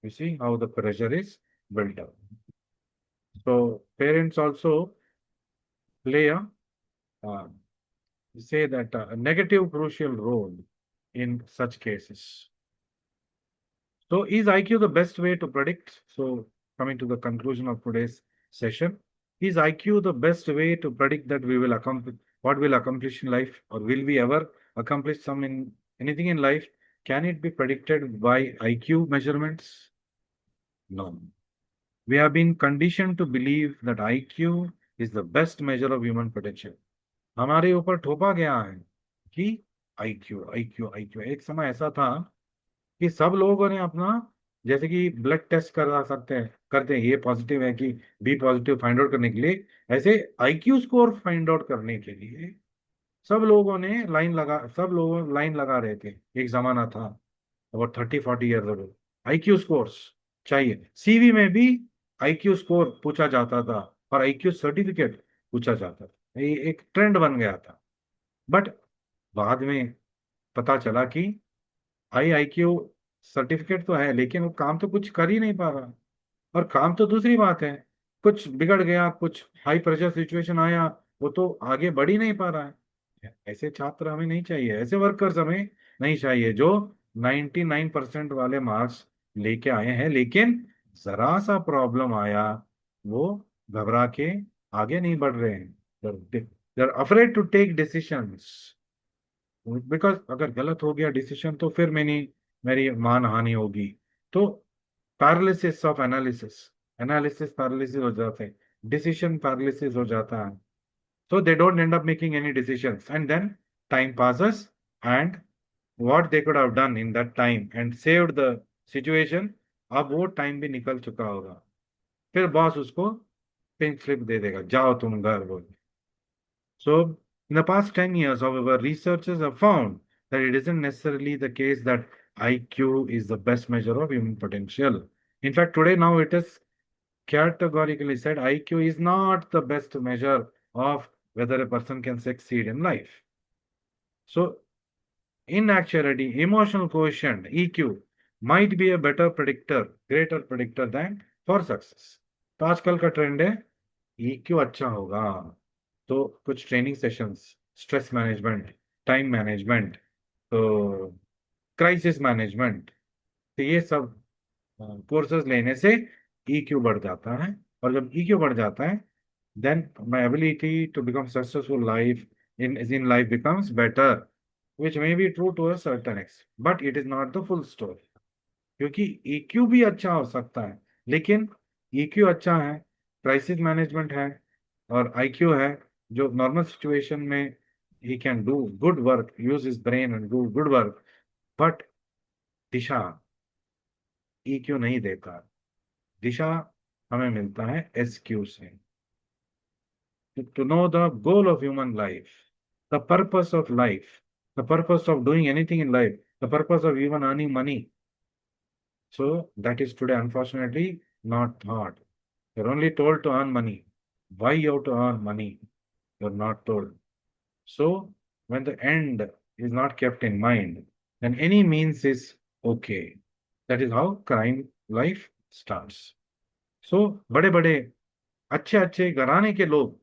You see how the pressure is built up. So parents also play a say that a negative crucial role in such cases. So is IQ the best way to predict? So coming to the conclusion of today's session, is IQ the best way to predict that we will accomplish what we'll accomplish in life, or will we ever accomplish anything in life? Can it be predicted by IQ measurements? No. We have been conditioned to believe that IQ is the best measure of human potential. हमारे ऊपर थोपा गया है कि IQ, IQ, IQ। एक समय ऐसा था कि सब लोगों ने अपना, जैसे कि ब्लड टेस्ट करा सकते हैं, करते हैं, ये पॉजिटिव है कि बी पॉजिटिव फाइंड आउट करने के लिए, ऐसे IQ स्कोर फाइंड आउट करने के लिए सब लोग लाइन लगा रहे थे। एक जमाना था about 30-40 year ago. IQ scores चाहिए, सीवी में भी IQ स्कोर पूछा जाता था और IQ सर्टिफिकेट पूछा जाता था। ये एक ट्रेंड बन गया था। बट बाद में पता चला कि IQ सर्टिफिकेट तो है, लेकिन वो काम तो कुछ कर ही नहीं पा रहा। और काम तो दूसरी बात है, कुछ बिगड़ गया, कुछ हाई प्रेशर सिचुएशन आया, वो तो आगे बढ़ ही नहीं पा रहा है। ऐसे छात्र हमें नहीं चाहिए, ऐसे वर्कर्स हमें नहीं चाहिए जो 99% वाले मार्क्स लेके आए हैं, लेकिन जरा सा प्रॉब्लम आया, वो घबरा के आगे नहीं बढ़ रहे हैं। They are afraid to take decisions, because अगर गलत हो गया डिसीजन तो फिर मेरी मान हानि होगी। तो paralysis of analysis, analysis paralysis हो जाते हैं, डिसीजन पैरालिसिस हो जाता है। So they don't end up making any decisions, and then time passes, and what they could have done in that time and saved the situation, अब वो time भी निकल चुका होगा। फिर बॉस उसको पिंक स्लिप दे देगा, जाओ तुम घर बोल। So, in the past 10 years, however, researchers have found that it isn't necessarily the case that IQ is the best measure of human potential. In fact, today now it is categorically said IQ is not the best measure of whether a person can succeed in life. So, in actuality, emotional quotient, EQ, might be a better predictor, greater predictor than for success. तो आजकल का trend है EQ अच्छा होगा, तो कुछ training sessions, stress management, time management, तो crisis management, तो ये सब कोर्सेज लेने से EQ बढ़ जाता है। और जब EQ बढ़ जाता है, then my ability to become successful life in life becomes better, which may be true to a certain extent, but it is not the full story। क्योंकि EQ भी अच्छा हो सकता है, लेकिन EQ अच्छा है, क्राइसिस मैनेजमेंट है, और IQ है, जो नॉर्मल सिचुएशन में he can do good work, use his brain and do good work, but Disha EQ नहीं देता। दिशा हमें मिलता है SQ से। To know the goal of human life, the purpose of life, the purpose of doing anything in life, the purpose of even earning money. So that is today, unfortunately, not taught. You're only told to earn money. Why you have to earn money? You're not told. So when the end is not kept in mind, then any means is okay. That is how crime life starts. So बड़े बड़े अच्छे अच्छे घराने के लोग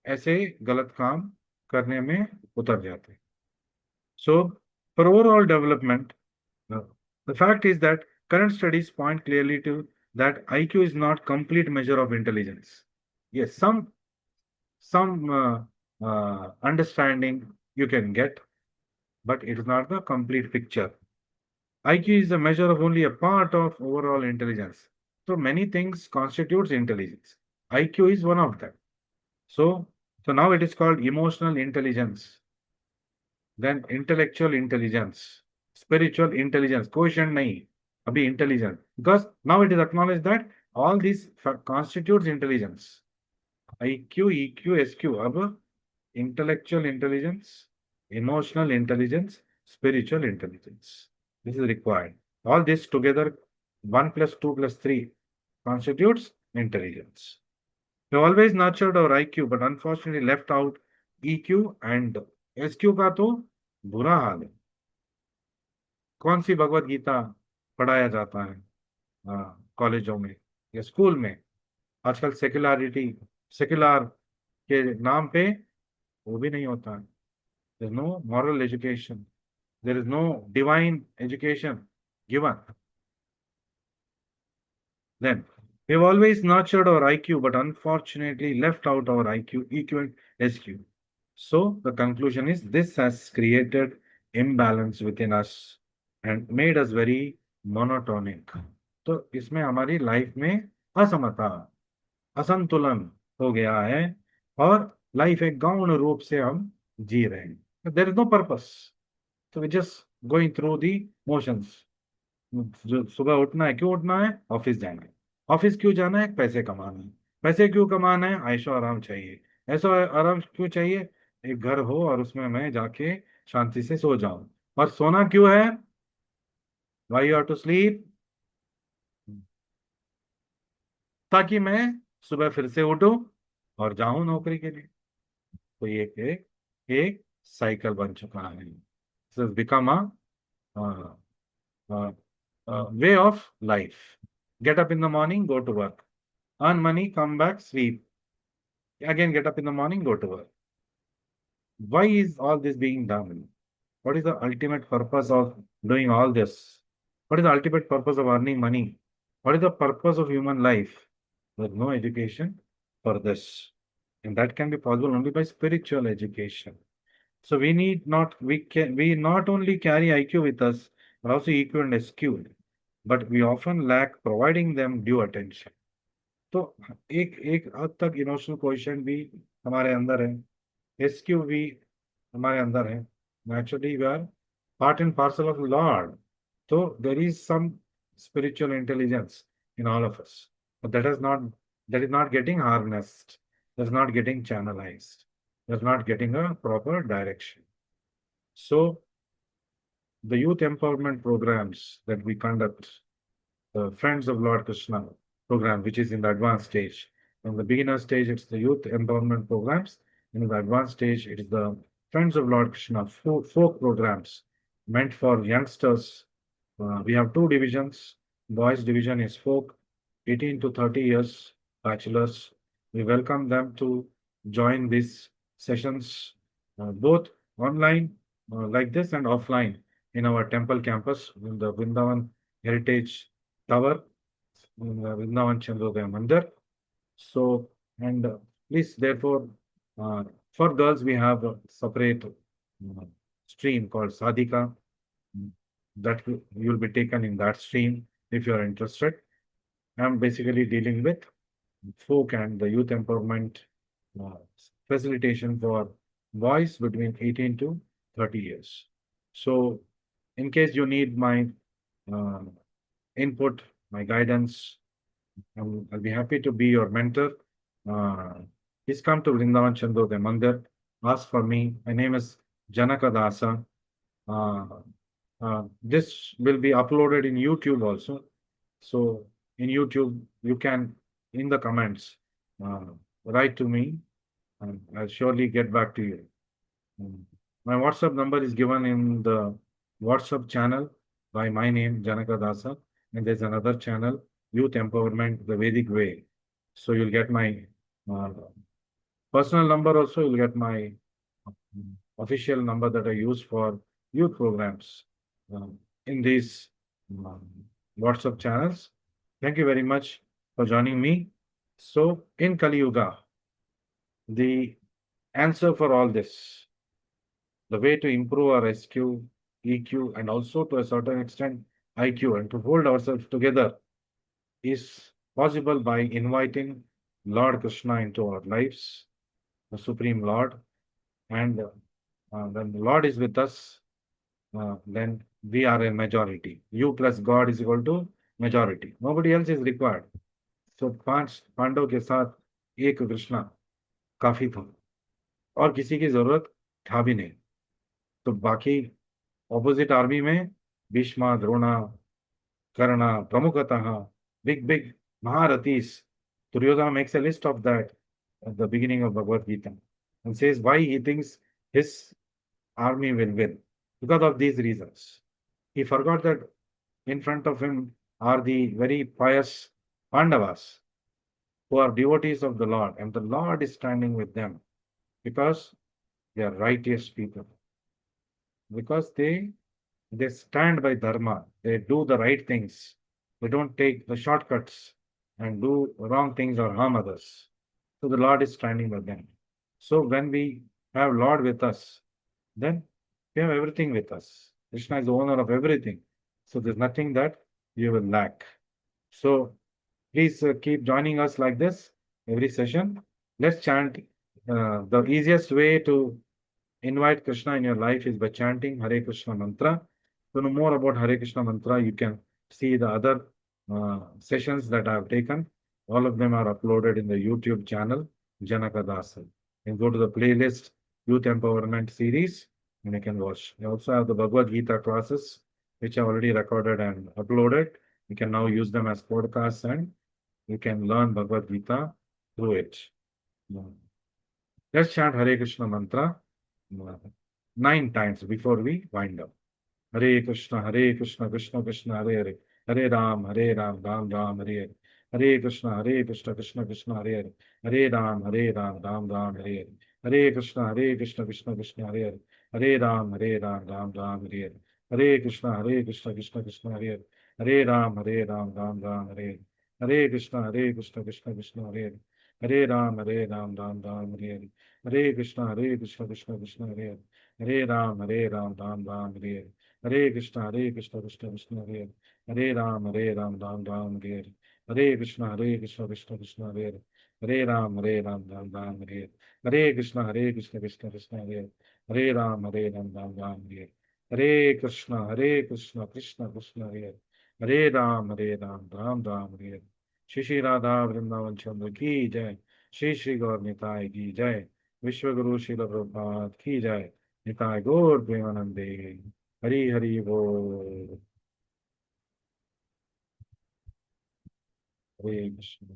ऐसे गलत काम करने में उतर जाते हैं। So for overall development, the fact is that current studies point clearly to that IQ is not complete measure of intelligence. Yes, some understanding you can get, but it is not the complete picture. IQ is a measure of only a part of overall intelligence. So many things constitutes intelligence. IQ is one of them. So, so now it is called emotional intelligence, then intellectual intelligence, spiritual intelligence, quotient nahi, abhi intelligence. Because now it is acknowledged that all these constitutes intelligence. IQ, EQ, SQ, अब intellectual intelligence, emotional intelligence, spiritual intelligence. This is required. All this together, 1 plus 2 plus 3 constitutes intelligence. We always nurtured our IQ, but unfortunately left out EQ and SQ का तो बुरा हाल है। कौन सी भगवत गीता पढ़ाया जाता है कॉलेजों में या स्कूल में? आजकल सेक्युलर के नाम पे वो भी नहीं होता है। There is no moral education, there is no divine education. given. Then we've always nurtured our IQ, but unfortunately left out our IQ, EQ, and SQ. So the conclusion is this has created imbalance within us and made us very monotonic. तो इसमें हमारी life में असमता, असंतुलन हो गया है और life एक गौण रूप से हम जी रहे हैं. There is no purpose. तो we just going through the motions. जो सुबह उठना है, क्यों उठना है? ऑफिस जाएंगे. ऑफिस क्यों जाना है? पैसे कमाना है. पैसे क्यों कमाना है? ऐशो आराम चाहिए. ऐसा आराम क्यों चाहिए? एक घर हो और उसमें मैं जाके शांति से सो जाऊं. और सोना क्यों है? Why you are to sleep? ताकि मैं सुबह फिर से उठूं और जाऊं नौकरी के लिए. तो ये एक साइकिल बन चुका है. Become a way of life. Get up in the morning, go to work. Earn money, come back, sleep. Again, get up in the morning, go to work. Why is all this being done? What is the ultimate purpose of doing all this? What is the ultimate purpose of earning money? What is the purpose of human life? There's no education for this. And that can be possible only by spiritual education. So we not only carry IQ with us, but also EQ and SQ. But we often lack providing them due attention. तो एक एक हद तक emotional coefficient भी हमारे अंदर है, SQ भी हमारे अंदर है. Naturally we are part and parcel of lord. तो there is some spiritual intelligence in all of us, but that is not getting harnessed, that is not getting channelized, that is not getting a proper direction. So the youth empowerment programs that we conduct, the Friends of Lord Krishna program, which is in the advanced stage. In the beginner stage, it's the youth empowerment programs. In the advanced stage, it is the Friends of Lord Krishna folk programs meant for youngsters. We have two divisions. Boys division is folk, 18 to 30 years, bachelors. We welcome them to join these sessions, both online like this and offline in our temple campus in the Vrindavan Heritage Tower in the Vrindavan Chandrodaya Mandir. So, and please, therefore, for girls, we have a separate stream called Sadhika that you'll be taken in that stream if you are interested. I'm basically dealing with folk and the youth empowerment uh, facilitation for boys between 18 to 30 years. So, in case you need my uh, input, my guidance, I'll be happy to be your mentor. Uh, Please come to Vrindavan Chandrodaya Mandir. Ask for me. My name is Janaka Dasa. This will be uploaded in YouTube also. So in YouTube, you can, in the comments, uh, write to me, and I'll surely get back to you. My WhatsApp number is given in the WhatsApp channel by my name, Janaka Dasa, and there's another channel, Youth Empowerment, the Vedic Way. So you'll get my uh, personal number also, you'll get my official number that I use for youth programs in these um, WhatsApp channels. Thank you very much for joining me. So in Kali Yuga, the answer for all this, the way to improve our SQ, EQ, and also to a certain extent IQ, and to hold ourselves together is possible by inviting Lord Krishna into our lives, the Supreme Lord. And when the Lord is with us, then we are a majority. You plus God is equal to majority. Nobody else is required. So पांच पांडव के साथ एक कृष्णा काफी था और किसी की जरूरत था भी नहीं. तो बाकी ऑपोजिट आर्मी में भीष्मा, द्रोणा, कर्णा प्रमुखतः, big Maharathis. Duryodhana makes a list of that at the beginning of Bhagavad Gita and says why he thinks his army will win. Because of these reasons. He forgot that in front of him are the very pious Pandavas who are devotees of the Lord, and the Lord is standing with them because they are righteous people. Because they they stand by dharma, they do the right things, they don't take the shortcuts and do wrong things or harm others. So the Lord is standing by them. So when we have Lord with us, then we have everything with us. Krishna is the owner of everything. So there's nothing that you will lack. So please keep joining us like this every session. Let's chant. The easiest way to invite Krishna in your life is by chanting Hare Krishna mantra. To know more about Hare Krishna mantra, you can see the other sessions that I have taken. All of them are uploaded in the YouTube channel, Janaka Dasa. You can go to the playlist Youth Empowerment Series and you can watch. We also have the Bhagavad Gita classes, which are already recorded and uploaded. You can now use them as podcasts and you can learn Bhagavad Gita through it. Let's chant Hare Krishna mantra 9 times before we wind up. Hare Krishna, Krishna Krishna, Hare Hare, Hare Ram, Ram Ram, Hare Hare. Hare Krishna, Krishna Krishna, Hare Hare, Hare Ram, Ram Ram, Hare Hare. Hare Krishna, Krishna Krishna, Hare Hare, Hare Ram, Ram Ram, Hare Hare. Hare Krishna, Krishna Krishna, Hare Hare, Hare Ram, Ram Ram, Hare Hare. Hare Krishna, Krishna Krishna, Hare Hare, Hare Ram, Ram Ram, Hare Hare. Hare Krishna, Krishna Krishna, Hare Hare, Hare Ram, Ram Ram, Hare Hare. Hare Krishna, Krishna Krishna, Hare Hare Ram, Ram Ram, Hare Hare. Hare Krishna, Krishna Krishna, Hare Hare. Hare Ram, Ram Ram, Hare Hare. Hare Krishna, Krishna Krishna, Hare Hare. Hare Ram, Ram Ram, Hare Hare. Hare Krishna, Krishna Krishna, Hare Hare. Hare Ram, Ram Ram, Hare Hare. Shri Radha Vrindavan Chandra की जय, श्री गौर निताय की जय, विश्व गुरु श्रील प्रभुपाद की जय, निताय गौर प्रेमानंदे, हरि हरि बोल, हरे कृष्ण।